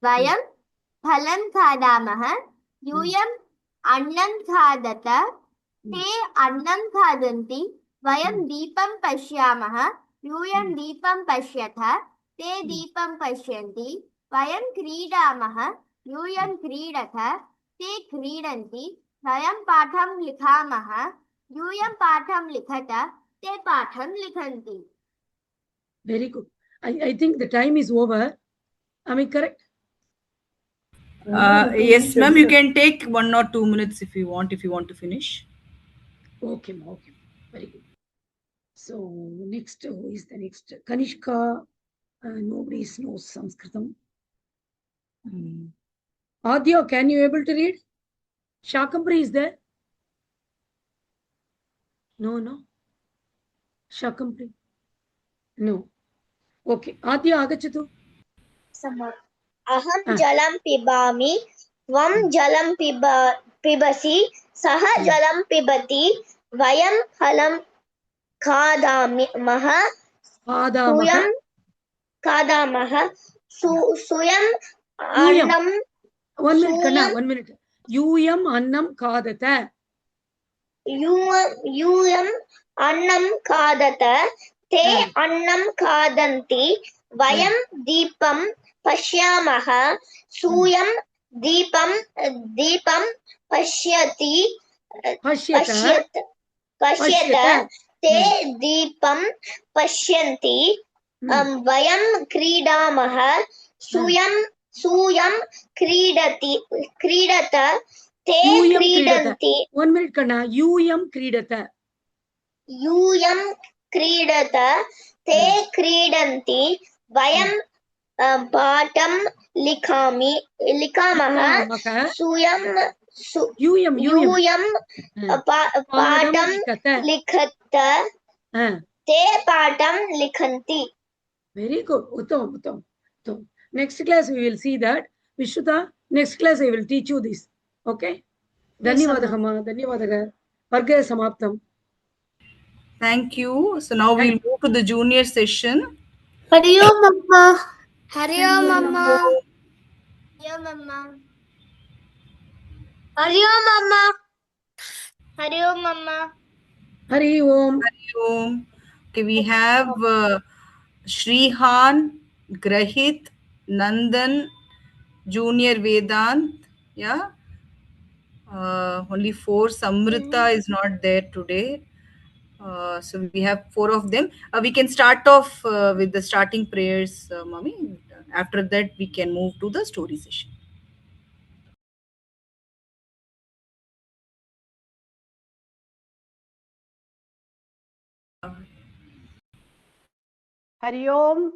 Vayam phalam khadamaha. Yuyam annam khadata. Te annam khadanti. Vayam deepam pashyamaha. Yuyam deepam pashyatha. Te deepam pashyanti. Vayam kridamaha. Yuyam kridatha. Te kridanti. वयं पाठं लिखामः यूयं पाठं लिखत ते पाठं लिखन्ति. Very good. I think the time is over. Am I correct? Yes, ma'am. You can take 1 or 2 minutes if you want to finish. Okay, ma'am. Okay. Very good. So next, who is the next? Kanishka. Nobody knows Sanskritam. Adya, can you able to read? Shakambari is there? No. Shakambari? No. Okay. Adya, agachatu. अहं जलं पिबामि त्वं जलं पिबसि सः जलं पिबति वयं फलं खादामः सूयं अन्नं 1 minute, Kanna, 1 minute. Yuyam annam khadata. यूयम् अन्नं खादत ते अन्नं खादन्ति वयं दीपं पश्यामः सूयं दीपं पश्यत ते दीपं पश्यन्ति वयं क्रीडामः सूयं क्रीडत ते क्रीडन्ति. 1 minute, Kanna. Yuyam kridata. यूयं क्रीडत ते क्रीडन्ति वयं पाठं लिखामः यूयं पाठं लिखत ते पाठं लिखन्ति. Very good. Uttam. Next class we will see that. Vishruta, next class I will teach you this. Okay? Dhanyavadaha ma. Dhanyavadaha. Varga samaptam. Thank you. So now we'll move to the junior session. Hari Om Mama. Hari Om Mama. Hari Om Mama. Hari Om Mama. Hari Om Mama. Hari Om. Okay, we have Shrihan, Grahit, Nandan, Junior Vedant. Yeah. Only 4. Samrita is not there today. So we have 4 of them. We can start off with the starting prayers, Mami. After that, we can move to the story session. Hari Om.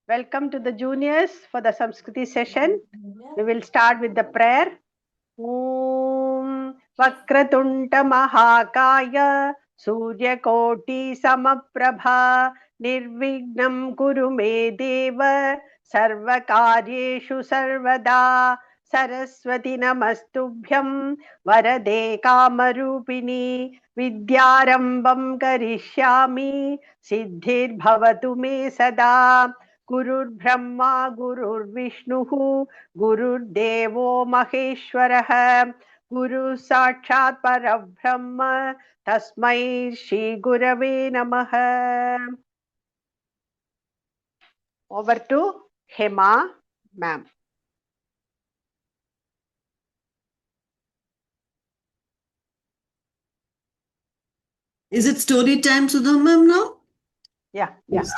Welcome to the juniors for the Samskriti session. We will start with the prayer. Om Vakratunta Mahakaya Suryakoti Samaprabha Nirvignam Kuru Me Deva Sarvakaryeshu Sarvada Saraswati Namastubhyam Varade Kamarupini Vidyarambam Karishyami Siddhir Bhavatu Me Sada Gurur Brahma Gurur Vishnuhu Gurur Devo Maheshwaraha Guru Sakshat Parabrahma Tasmai Shri Gurave Namaha. Over to Hema, ma'am. Is it story time, Sudha ma'am, now? Yeah. Yes,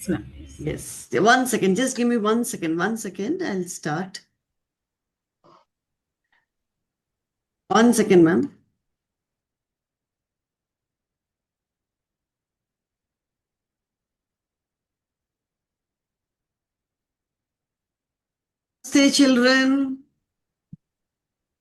ma'am. Yes. 1 second. Just give me 1 second. 1 second. I'll start. 1 second, ma'am. Namaste, children.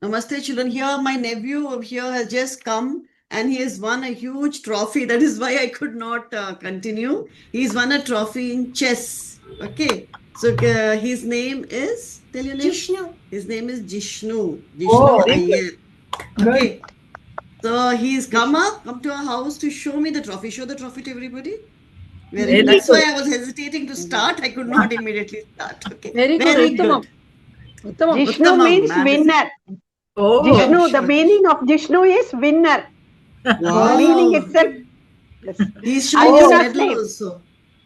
Namaste, children. Here, my nephew over here has just come and he has won a huge trophy. That is why I could not continue. He's won a trophy in chess. Okay. So his name is, tell your name. Jishnu. His name is Jishnu. Oh, Iyer. good. Okay. So he's come to our house to show me the trophy. Show the trophy to everybody. Very good. That's why I was hesitating to start. I could not immediately start. Okay. Very good. Jishnu means winner. Oh, Jishnu, the meaning of Jishnu is winner. Wow. The meaning itself. Yes. He's showing his Arjuna's medal name. also.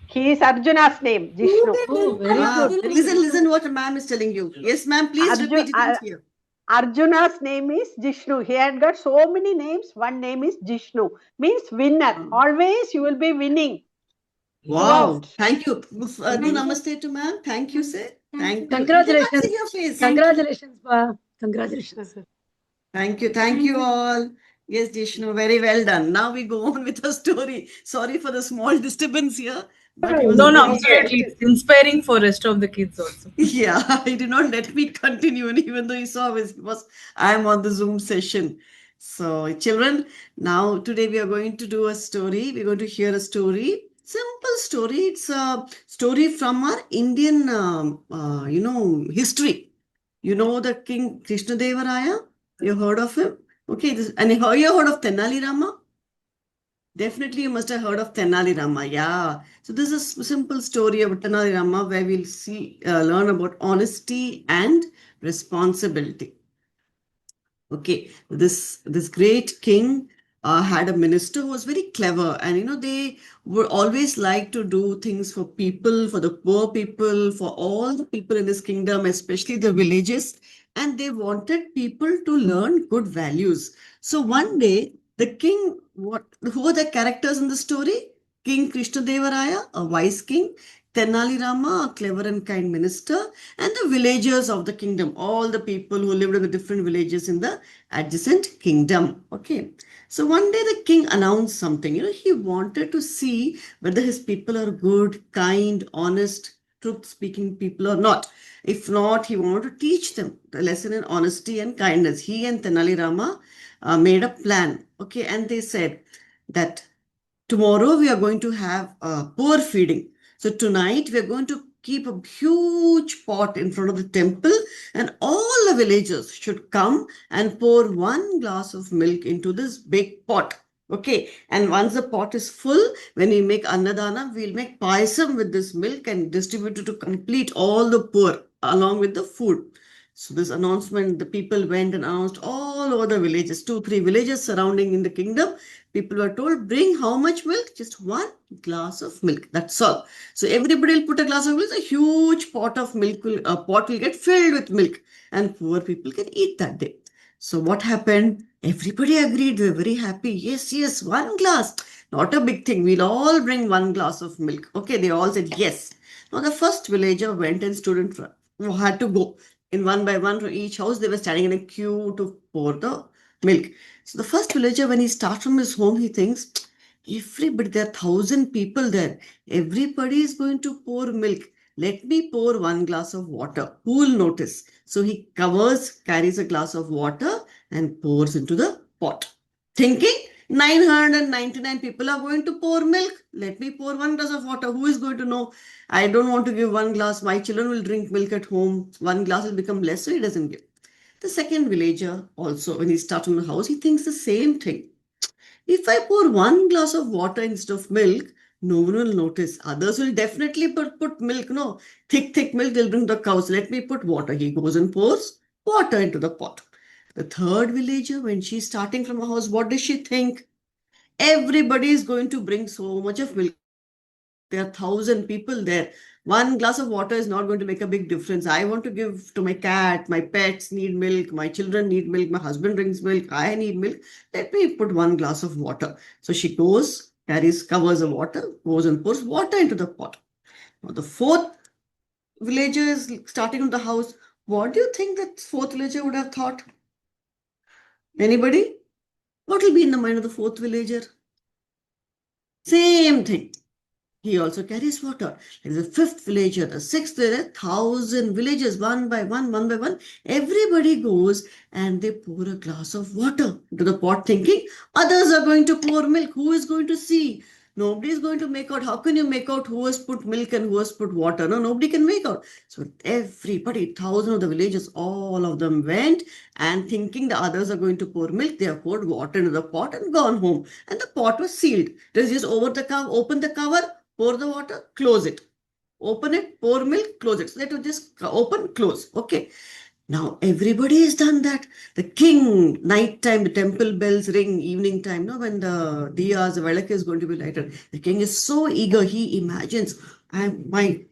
He is Arjuna's name, Jishnu. Oh, very good. Listen what ma'am is telling you. Yes, ma'am. Please repeat it in here. Arjuna's name is Jishnu. He had got so many names. One name is Jishnu. Means winner. Always you will be winning. Wow. Thank you. Do namaste to ma'am. Thank you, sir. Thank you. Congratulations. You can see your face. Congratulations, Pa. Congratulations. Thank you. Thank you all. Yes, Jishnu, very well done. Now we go on with a story. Sorry for the small disturbance here. But it was No, a no, very absolutely. It's inspiring for rest of the kids also. Yeah, he did not let me continue, and even though he saw I am on the Zoom session. So, children, now today we are going to do a story. We're going to hear a story. Simple story. It's a story from our Indian, history. You know the King Krishnadevaraya? You heard of him? Okay, and you heard of Tenali Rama? Definitely, you must have heard of Tenali Rama. Yeah. So this is a simple story about Tenali Rama where we'll learn about honesty and responsibility. Okay, this great king had a minister who was very clever, and they would always like to do things for people, for the poor people, for all the people in his kingdom, especially the villages, and they wanted people to learn good values. So one day, the king, who were the characters in the story? King Krishnadevaraya, a wise king, Tenali Rama, a clever and kind minister, and the villagers of the kingdom, all the people who lived in the different villages in the adjacent kingdom. Okay. So one day the king announced something. He wanted to see whether his people are good, kind, honest, truth-speaking people or not. If not, he wanted to teach them the lesson in honesty and kindness. He and Tenali Rama made a plan. Okay. And they said that tomorrow we are going to have poor feeding. So tonight we are going to keep a huge pot in front of the temple, and all the villagers should come and pour 1 glass of milk into this big pot. Okay. And once the pot is full, when we make Annadana, we'll make payasam with this milk and distribute it to complete all the poor along with the food. So this announcement, the people went and announced all over the villages, 2-3 villages surrounding in the kingdom. People were told, bring how much milk? Just 1 glass of milk. That's all. So everybody will put a glass of milk. A huge pot of milk pot will get filled with milk, and poor people can eat that day. So what happened? Everybody agreed. They were very happy. Yes, 1 glass. Not a big thing. We'll all bring 1 glass of milk. Okay, they all said yes. Now the first villager went and stood in front. Who had to go in one by one from each house. They were standing in a queue to pour the milk. So the first villager, when he starts from his home, he thinks, everybody, there are 1,000 people there. Everybody is going to pour milk. Let me pour 1 glass of water. Who will notice? So he carries a glass of water and pours into the pot. Thinking 999 people are going to pour milk. Let me pour 1 glass of water. Who is going to know? I don't want to give 1 glass. My children will drink milk at home. 1 glass will become less, so he doesn't give. The second villager also, when he starts in the house, he thinks the same thing. If I pour 1 glass of water instead of milk, no one will notice. Others will definitely put milk. No, thick milk, they'll bring the cows. Let me put water. He goes and pours water into the pot. The third villager, when she's starting from a house, what does she think? Everybody is going to bring so much of milk. There are 1,000 people there. 1 glass of water is not going to make a big difference. I want to give to my cat, my pets need milk, my children need milk, my husband drinks milk, I need milk. Let me put 1 glass of water. So she goes, covers the water, goes and pours water into the pot. Now the fourth villager is starting from the house. What do you think that fourth villager would have thought? Anybody? What will be in the mind of the fourth villager? Same thing. He also carries water. There is a fifth villager, the sixth villager, 1,000 villagers, one by one. Everybody goes and they pour a glass of water into the pot, thinking others are going to pour milk. Who is going to see? Nobody is going to make out. How can you make out who has put milk and who has put water? No, nobody can make out. So everybody, 1,000 of the villagers, all of them went and thinking the others are going to pour milk. They have poured water into the pot and gone home. And the pot was sealed. It was just open the cover, pour the water, close it. Open it, pour milk, close it. So that will just open, close. Okay. Now everybody has done that. The king, night time, the temple bells ring, evening time, when the diyas, the velak is going to be lighted. The king is so eager. He imagines, my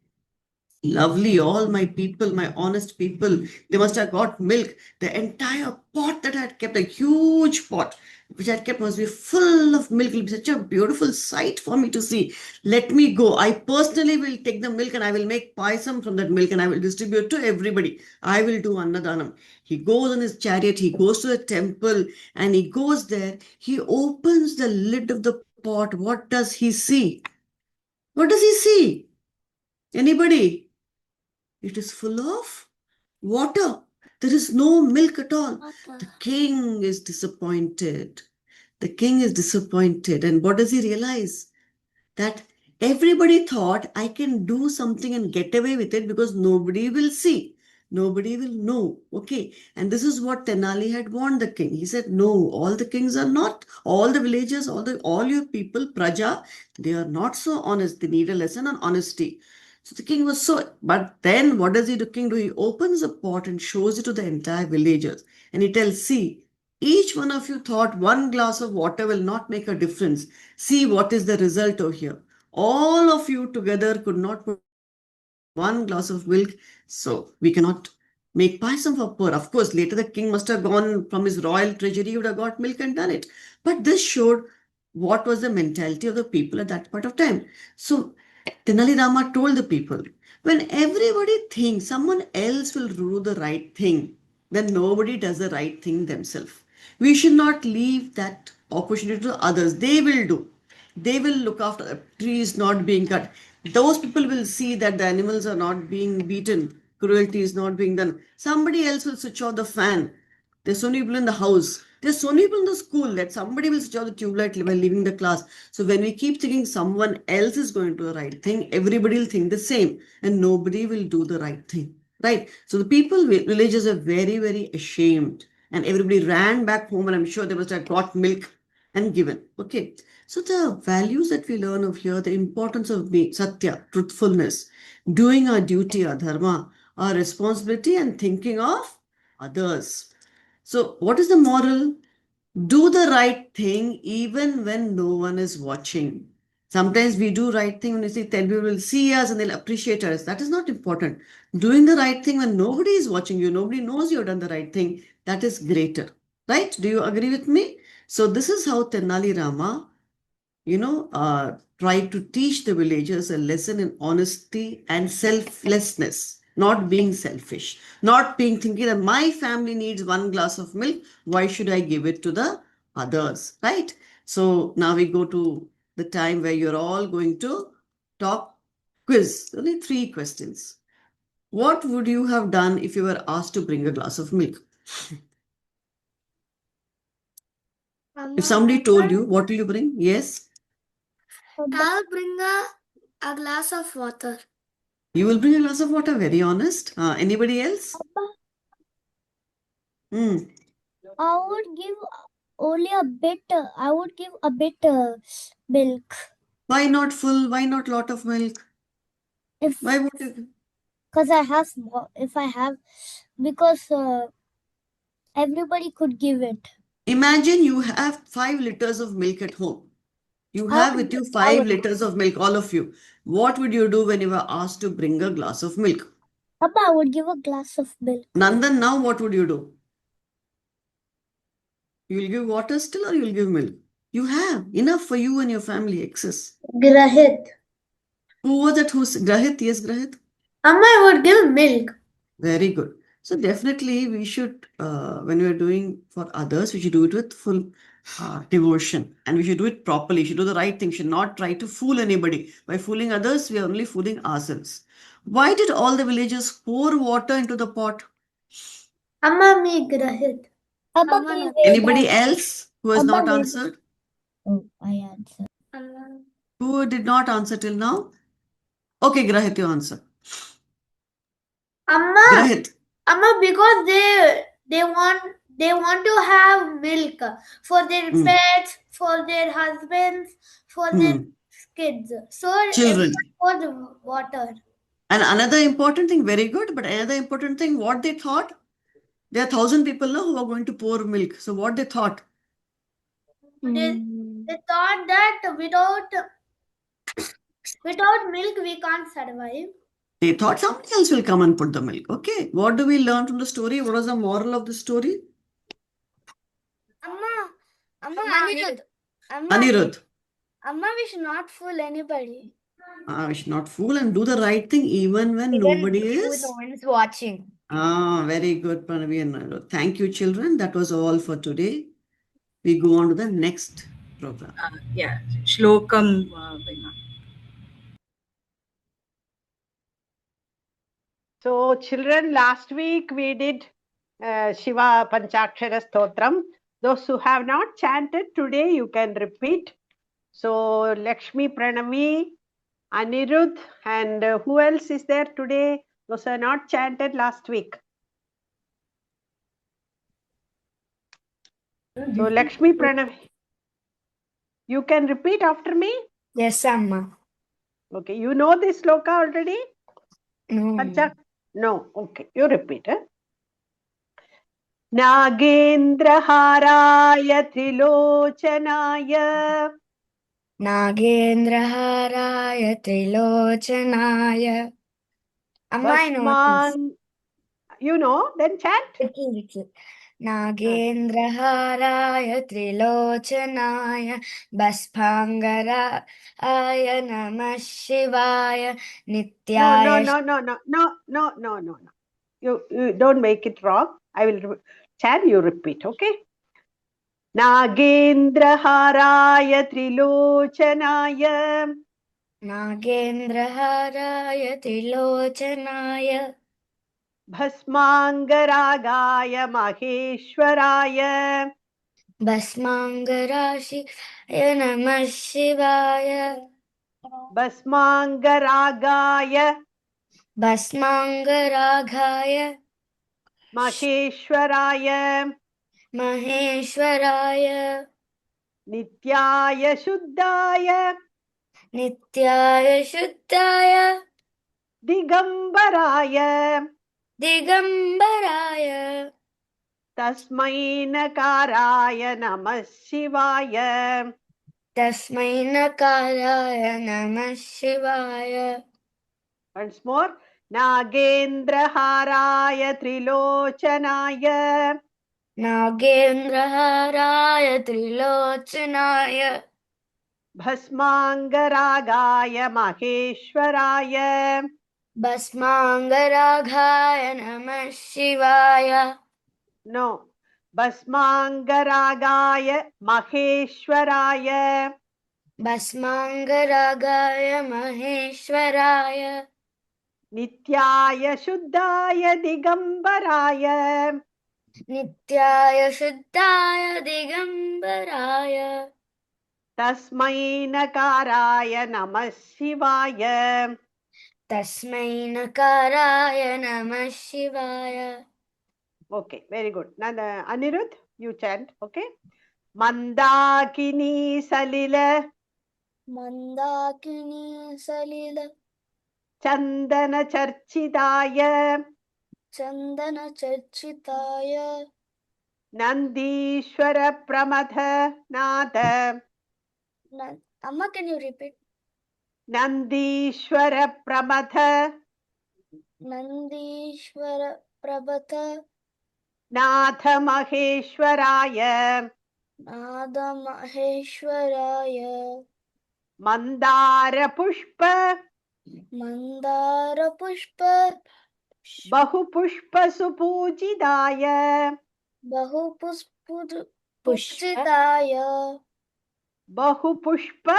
Lovely, all my people, my honest people, they must have got milk. The entire pot that I had kept, a huge pot, which I had kept, must be full of milk. It'll be such a beautiful sight for me to see. Let me go. I personally will take the milk and I will make paisam from that milk and I will distribute to everybody. I will do Annadanam. He goes on his chariot, he goes to the temple and he goes there. He opens the lid of the pot. What does he see? What does he see? Anybody? It is full of water. There is no milk at all. The king is disappointed. The king is disappointed. And what does he realize? That everybody thought I can do something and get away with it because nobody will see. Nobody will know. Okay. And this is what Tenali had warned the king. He said, no, all the kings are not, all the villagers, all your people, Praja, they are not so honest. They need a lesson on honesty. So the king was so, but then what does the king do? He opens a pot and shows it to the entire villagers. And he tells, see, each one of you thought one glass of water will not make a difference. See what is the result over here. All of you together could not put one glass of milk. So we cannot make paisam for poor. Of course, later the king must have gone from his royal treasury, he would have got milk and done it. But this showed what was the mentality of the people at that point of time. So Tenali Rama told the people, when everybody thinks someone else will do the right thing, then nobody does the right thing themselves. We should not leave that opportunity to others. They will do. They will look after the trees not being cut. Those people will see that the animals are not being beaten. Cruelty is not being done. Somebody else will switch off the fan. There's so many people in the house. There's so many people in the school that somebody will switch off the tube light while leaving the class. So when we keep thinking someone else is going to do the right thing, everybody will think the same and nobody will do the right thing. Right? So the people, villagers are very, very ashamed and everybody ran back home and I'm sure they must have got milk and given. Okay. So the values that we learn of here, the importance of being satya, truthfulness, doing our duty, our dharma, our responsibility and thinking of others. So what is the moral? Do the right thing even when no one is watching. Sometimes we do right thing when we see 10 people will see us and they'll appreciate us. That is not important. Doing the right thing when nobody is watching you, nobody knows you've done the right thing, that is greater. Right? Do you agree with me? So this is how Tenali Rama, tried to teach the villagers a lesson in honesty and selflessness. Not being selfish, not being thinking that my family needs one glass of milk. Why should I give it to the others? Right? So now we go to the time where you're all going to talk quiz. Only 3 questions. What would you have done if you were asked to bring a glass of milk? If somebody told you, what will you bring? Yes? I'll bring a glass of water. You will bring a glass of water, very honest. Anybody else? I would give only a bit. I would give a bit milk. Why not full? Why not lot of milk? Why would you? Because I have small. If I have, because everybody could give it. Imagine you have 5 liters of milk at home. You have with you 5 liters of milk, all of you. What would you do when you were asked to bring a glass of milk? Papa, I would give a glass of milk. Nandan, now what would you do? You will give water still or you will give milk? You have enough for you and your family, excess. Grahit. Who was it? Who's Grahit? Yes, Grahit. Amma, I would give milk. Very good. So definitely we should, when we are doing for others, we should do it with full devotion and we should do it properly. We should do the right thing. We should not try to fool anybody. By fooling others, we are only fooling ourselves. Why did all the villagers pour water into the pot? Amma, me Grahit. Anybody else who has not answered? Oh, I answered. Who did not answer till now? Okay, Grahit, you answer. Amma, Grahit. Amma, because they want to have milk for their pets, for their husbands, for their kids. So Children. For the water. And another important thing, very good, but another important thing, what they thought, there are 1,000 people now who are going to pour milk. So what they thought? They thought that without milk we can't survive. They thought somebody else will come and put the milk. Okay. What do we learn from the story? What was the moral of the story? Anirudh. Anirudh. Amma, we should not fool anybody. We should not fool and do the right thing even when nobody is. No one is watching. Very good, Pranavi and Anirudh. Thank you, children. That was all for today. We go on to the next program. Yeah, Shlokam. Bina. So, children, last week we did Shiva Panchakshara Stotram. Those who have not chanted today, you can repeat. So, Lakshmi, Pranavi, Anirudh, and who else is there today? Those are not chanted last week. So, Lakshmi, Pranavi, you can repeat after me? Yes, Amma. Okay, you know this sloka already? No. No, okay, you repeat. Nagendraharaya Trilochanaya Nagendraharaya Trilochanaya. Amma, I know this. You know, then chant. Little. Nagendraharaya Trilochanaya Baspangaraya Namah Shivaya Nityaya. No. You don't make it wrong. I will chant, you repeat, okay? Nagendraharaya Trilochanaya Nagendraharaya Trilochanaya Bhasmangaragaya Maheshwaraya Basmangarashivaya Namah Shivaya Bhasmangaragaya Basmangaragaya Maheshwaraya Nityaya Shuddhaya Digambaraya Tasmai Nakaraya Namah Shivaya. Once more. Nagendraharaya Trilochanaya Bhasmangaragaya Maheshwaraya Namah Shivaya. No. Bhasmangaragaya Maheshwaraya Nityaya Shuddhaya Digambaraya Tasmai Nakaraya Namah Shivaya. Okay, very good. Now, Anirudh, you chant, okay? Mandakini Salila Chandana Charchitaya Nandishwara Pramadha Nada. Amma, can you repeat? Nandishwara Pramadha Natha Maheshwaraya Mandara Pushpa Bahu Pushpa Supujidaya Bahu Pushpa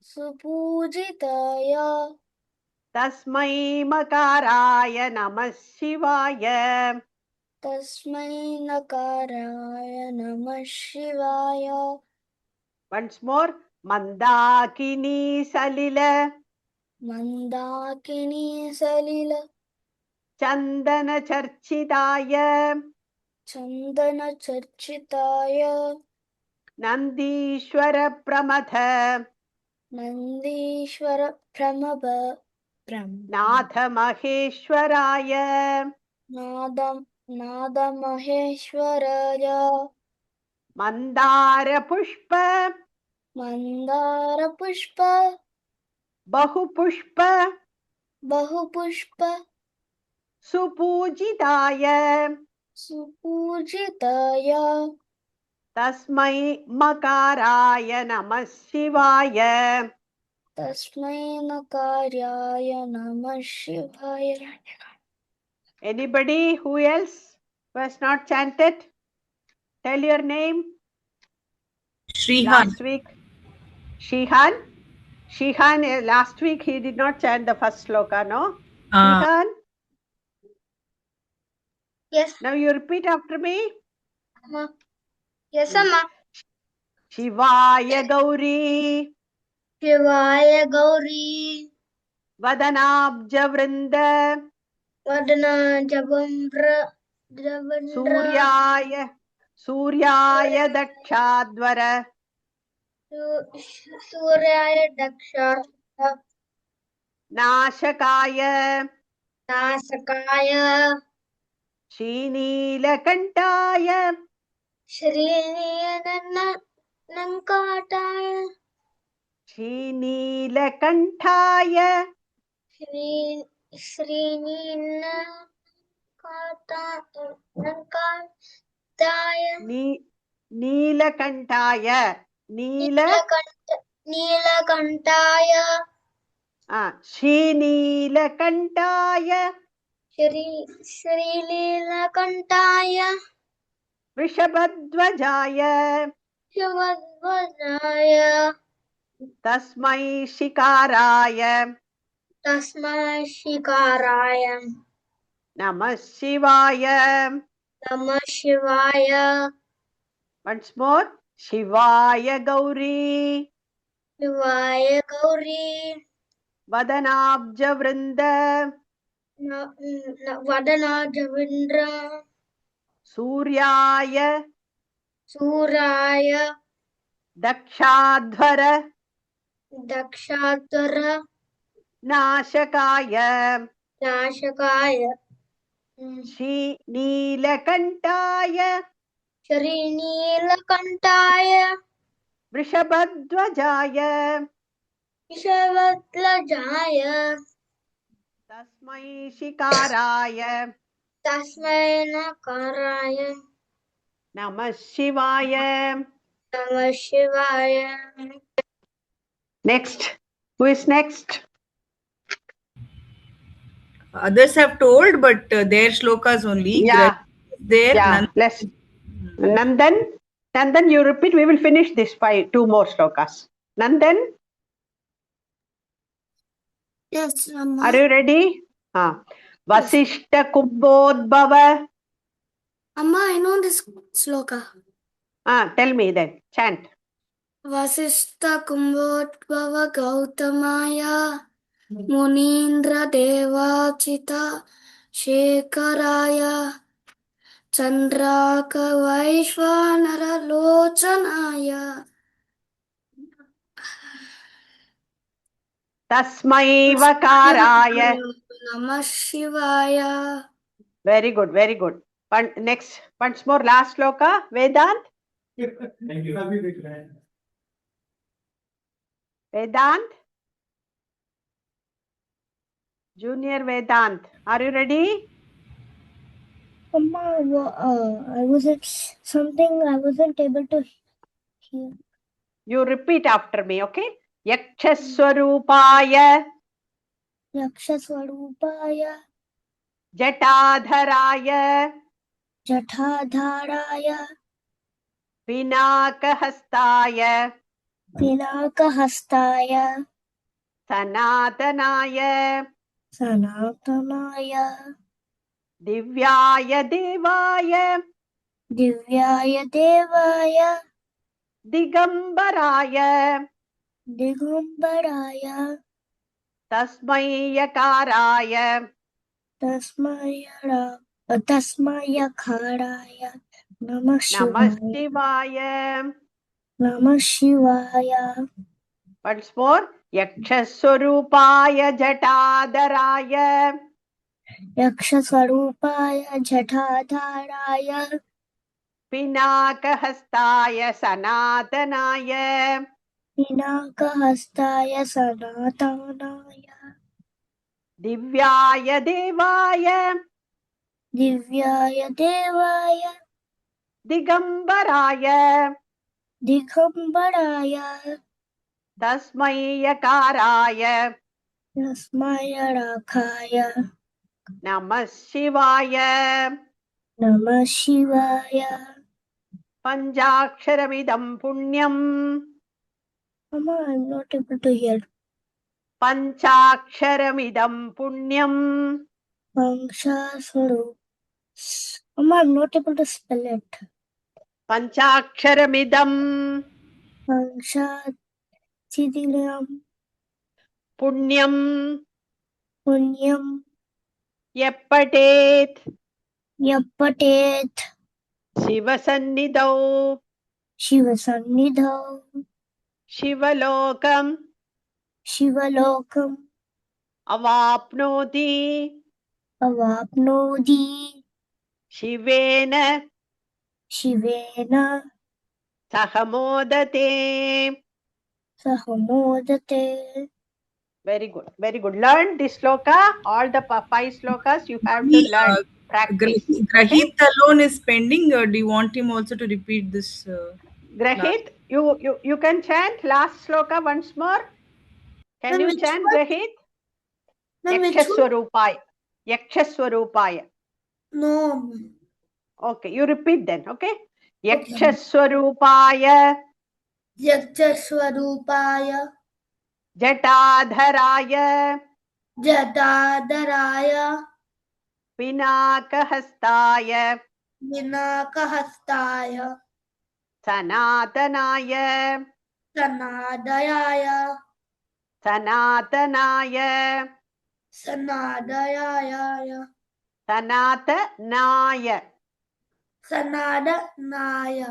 Supujidaya Tasmai Makaraya Namah Shivaya. Once more. Mandakini Salila Chandana Charchitaya Nandishwara Pramadha Natha Maheshwaraya Mandara Pushpa. Mandara Pushpa. Bahu Pushpa. Bahu Pushpa. Supujitaya. Supujitaya. Tasmai Makaraya Namah Shivaya. Tasmai Makaraya Namah Shivaya. Anybody who else who has not chanted? Tell your name. Shrihan. Last week. Shihan. Shihan, last week he did not chant the first sloka, no? Shihan. Yes. Now you repeat after me. Amma. Yes, Amma. Shivaya Gauri. Shivaya Gauri. Vadanabja Vrinda. Vadana Jabamra. Suryaya. Suryaya Dakshadvara. Suryaya Daksha. Nashakaya. Nasakaya. Srinilakantaya. Srinilakantaya. Srinilakantaya. Srinilakantaya. Neelakantaya. Neelakantaya. Srinilakantaya. Srinilakantaya. Vrishabhadvajaya. Vrishabhadvajaya. Tasmai Shikaraya. Tasmai Shikaraya. Namah Shivaya. Namah Shivaya. Once more. Shivaya Gauri. Shivaya Gauri. Vadanabja Vrinda. Vadana Javindra. Suryaya. Suraya. Dakshadvara. Dakshadvara. Nashakaya. Nashakaya. Srinilakantaya. Srinilakantaya. Vrishabhadvajaya. Vrishabhadvajaya. Tasmai Shikaraya. Tasmai Nakaraya. Namah Shivaya. Namah Shivaya. Next. Who is next? Others have told, but their shlokas only. Yeah. There. Yeah. Let's. Nandan. Nandan, you repeat. We will finish this by 2 more slokas. Nandan. Yes, Amma. Are you ready? Vasishta Kumbhodbhava. Amma, I know this sloka. Tell me then. Chant. Vasishta Kumbhodbhava Gautamaya Munindra Devachita Shekaraya Chandraka Vaishvanara Lochanaya Tasmai Vakaraya. Namah Shivaya. Very good, very good. Next, once more, last sloka. Vedant. Thank you. Vedant. Junior Vedant. Are you ready? Amma, I wasn't able to hear. You repeat after me, okay? Yakshaswarupaya. Yakshaswarupaya. Jatadharaya. Jatadharaya. Pinakahastaya. Pinakahastaya. Sanatanaya. Sanatanaya. Divyaya Devaya. Divyaya Devaya. Digambaraya. Digambaraya. Tasmai Yakaraya. Tasmayakaraya. Namah Namah Shivaya. Shivaya. Namah Shivaya. Once more. Yakshaswarupaya Jatadharaya. Yakshaswarupaya Jatadharaya. Pinakahastaya Sanatanaya. Pinakahastaya Sanatanaya. Divyaya Devaya. Divyaya Devaya. Digambaraya. Digambaraya. Tasmai Yakaraya. Tasmaya Rakhaya. Namah Shivaya. Namah Shivaya. Panchaksharamidam Punyam. Mama, I'm not able to hear. Panchaksharamidam Punyam. Panchaswaru. Mama, I'm not able to spell it. Panchaksharamidam. Panchachidinam. Punyam. Punyam. Yappatet. Yappatet. Shivasannidau. Shivasannidhau. Shivalokam. Shivalokam. Avapnoti. Avapnodi. Shivena. Shivena. Sahamodate. Sahamodate. Very good. Very good. Learn this sloka. All the 5 slokas you have to learn. Practice. Grahit alone is pending. Do you want him also to repeat this? Grahit, you can chant last sloka once more. Can you chant Grahit? Yakshaswarupaya. Yakshaswarupaya. No. Okay, you repeat then. Okay. Yakshaswarupaya. Yakshaswarupaya. Jatadharaya. Jatadharaya. Pinakahastaya. Pinakahastaya. Sanatanaya. Sanadayaya. Sanatanaya. Sanadayaya. Sanatanaya. Sanadanaya.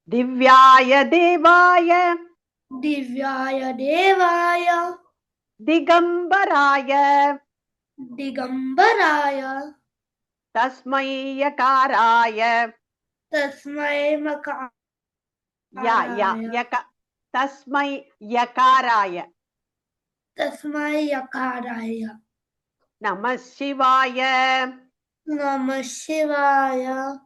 Divyaya Devaya. Divyaya Devaya. Digambaraya. Digambaraya. Tasmai Yakaraya. Tasmai Makaraya. Tasmai Yakaraya. Tasmai Yakaraya. Namah Shivaya. Namah Shivaya.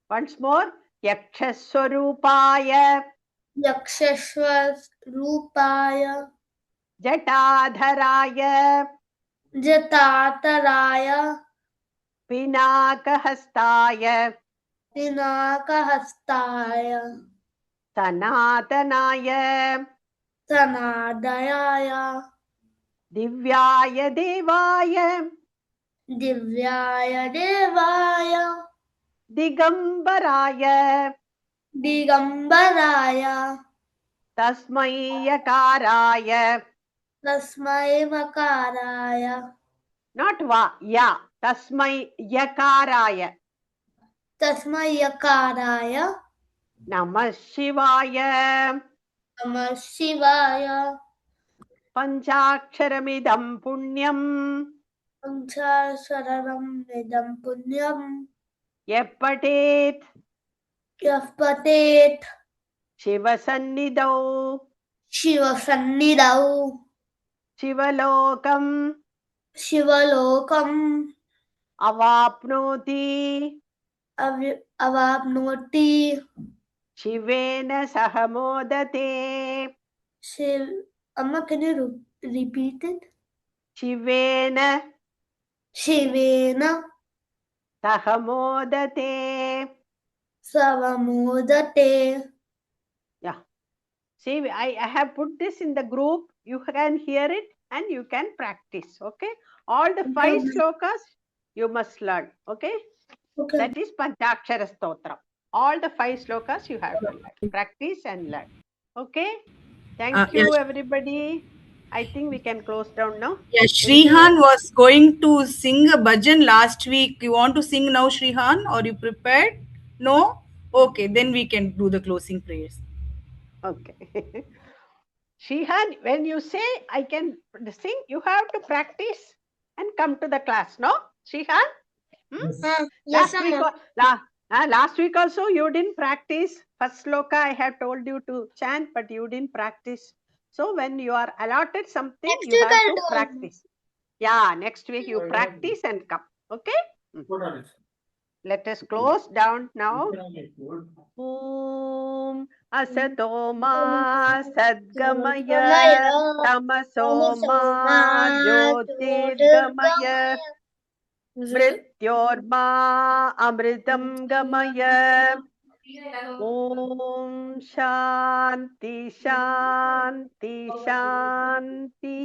Once more. Yakshaswarupaya. Yakshaswarupaya. Jatadharaya. Jatataraya. Pinakahastaya. Pinakahastaya. Sanatanaya. Sanadayaya. Divyaya Devaya. Divyaya Devaya. Digambaraya. Digambaraya. Tasmai Yakaraya. Tasmai Makaraya. Not va, ya. Tasmai Yakaraya. Tasmai Yakaraya. Namah Shivaya. Namah Shivaya. Panchaksharamidam Punyam. Panchaksharam Idam Punyam. Yappatet. Yappatet. Shivasannidau. Shivasannidau. Shivalokam. Shivalokam. Avapnoti. Avapnoti. Shivena Sahamodate. Amma, can you repeat it? Shivena. Shivena. Sahamodate. Savamodate. Yeah. See, I have put this in the group. You can hear it and you can practice. Okay. All the 5 slokas you must learn. Okay. That is Panchakshara Stotra. All the 5 slokas you have to learn. Practice and learn. Okay. Thank you, everybody. I think we can close down now. Yeah, Shrihan was going to sing a bhajan last week. You want to sing now, Shrihan? Or you prepared? No? Okay, then we can do the closing prayers. Okay. Shihan, when you say I can sing, you have to practice and come to the class, no? Shihan? Yes, Last week also you didn't practice. First sloka I have told you to chant, but you didn't practice. So when you are allotted something, Next you week have I'll to do. practice. Yeah, next week you practice and come. Okay? Let us close down now. Om Asato Ma Sadgamaya Tamaso Ma Jyotirgamaya Mrityorma Amritam Gamaya. Om Shanti Shanti Shanti.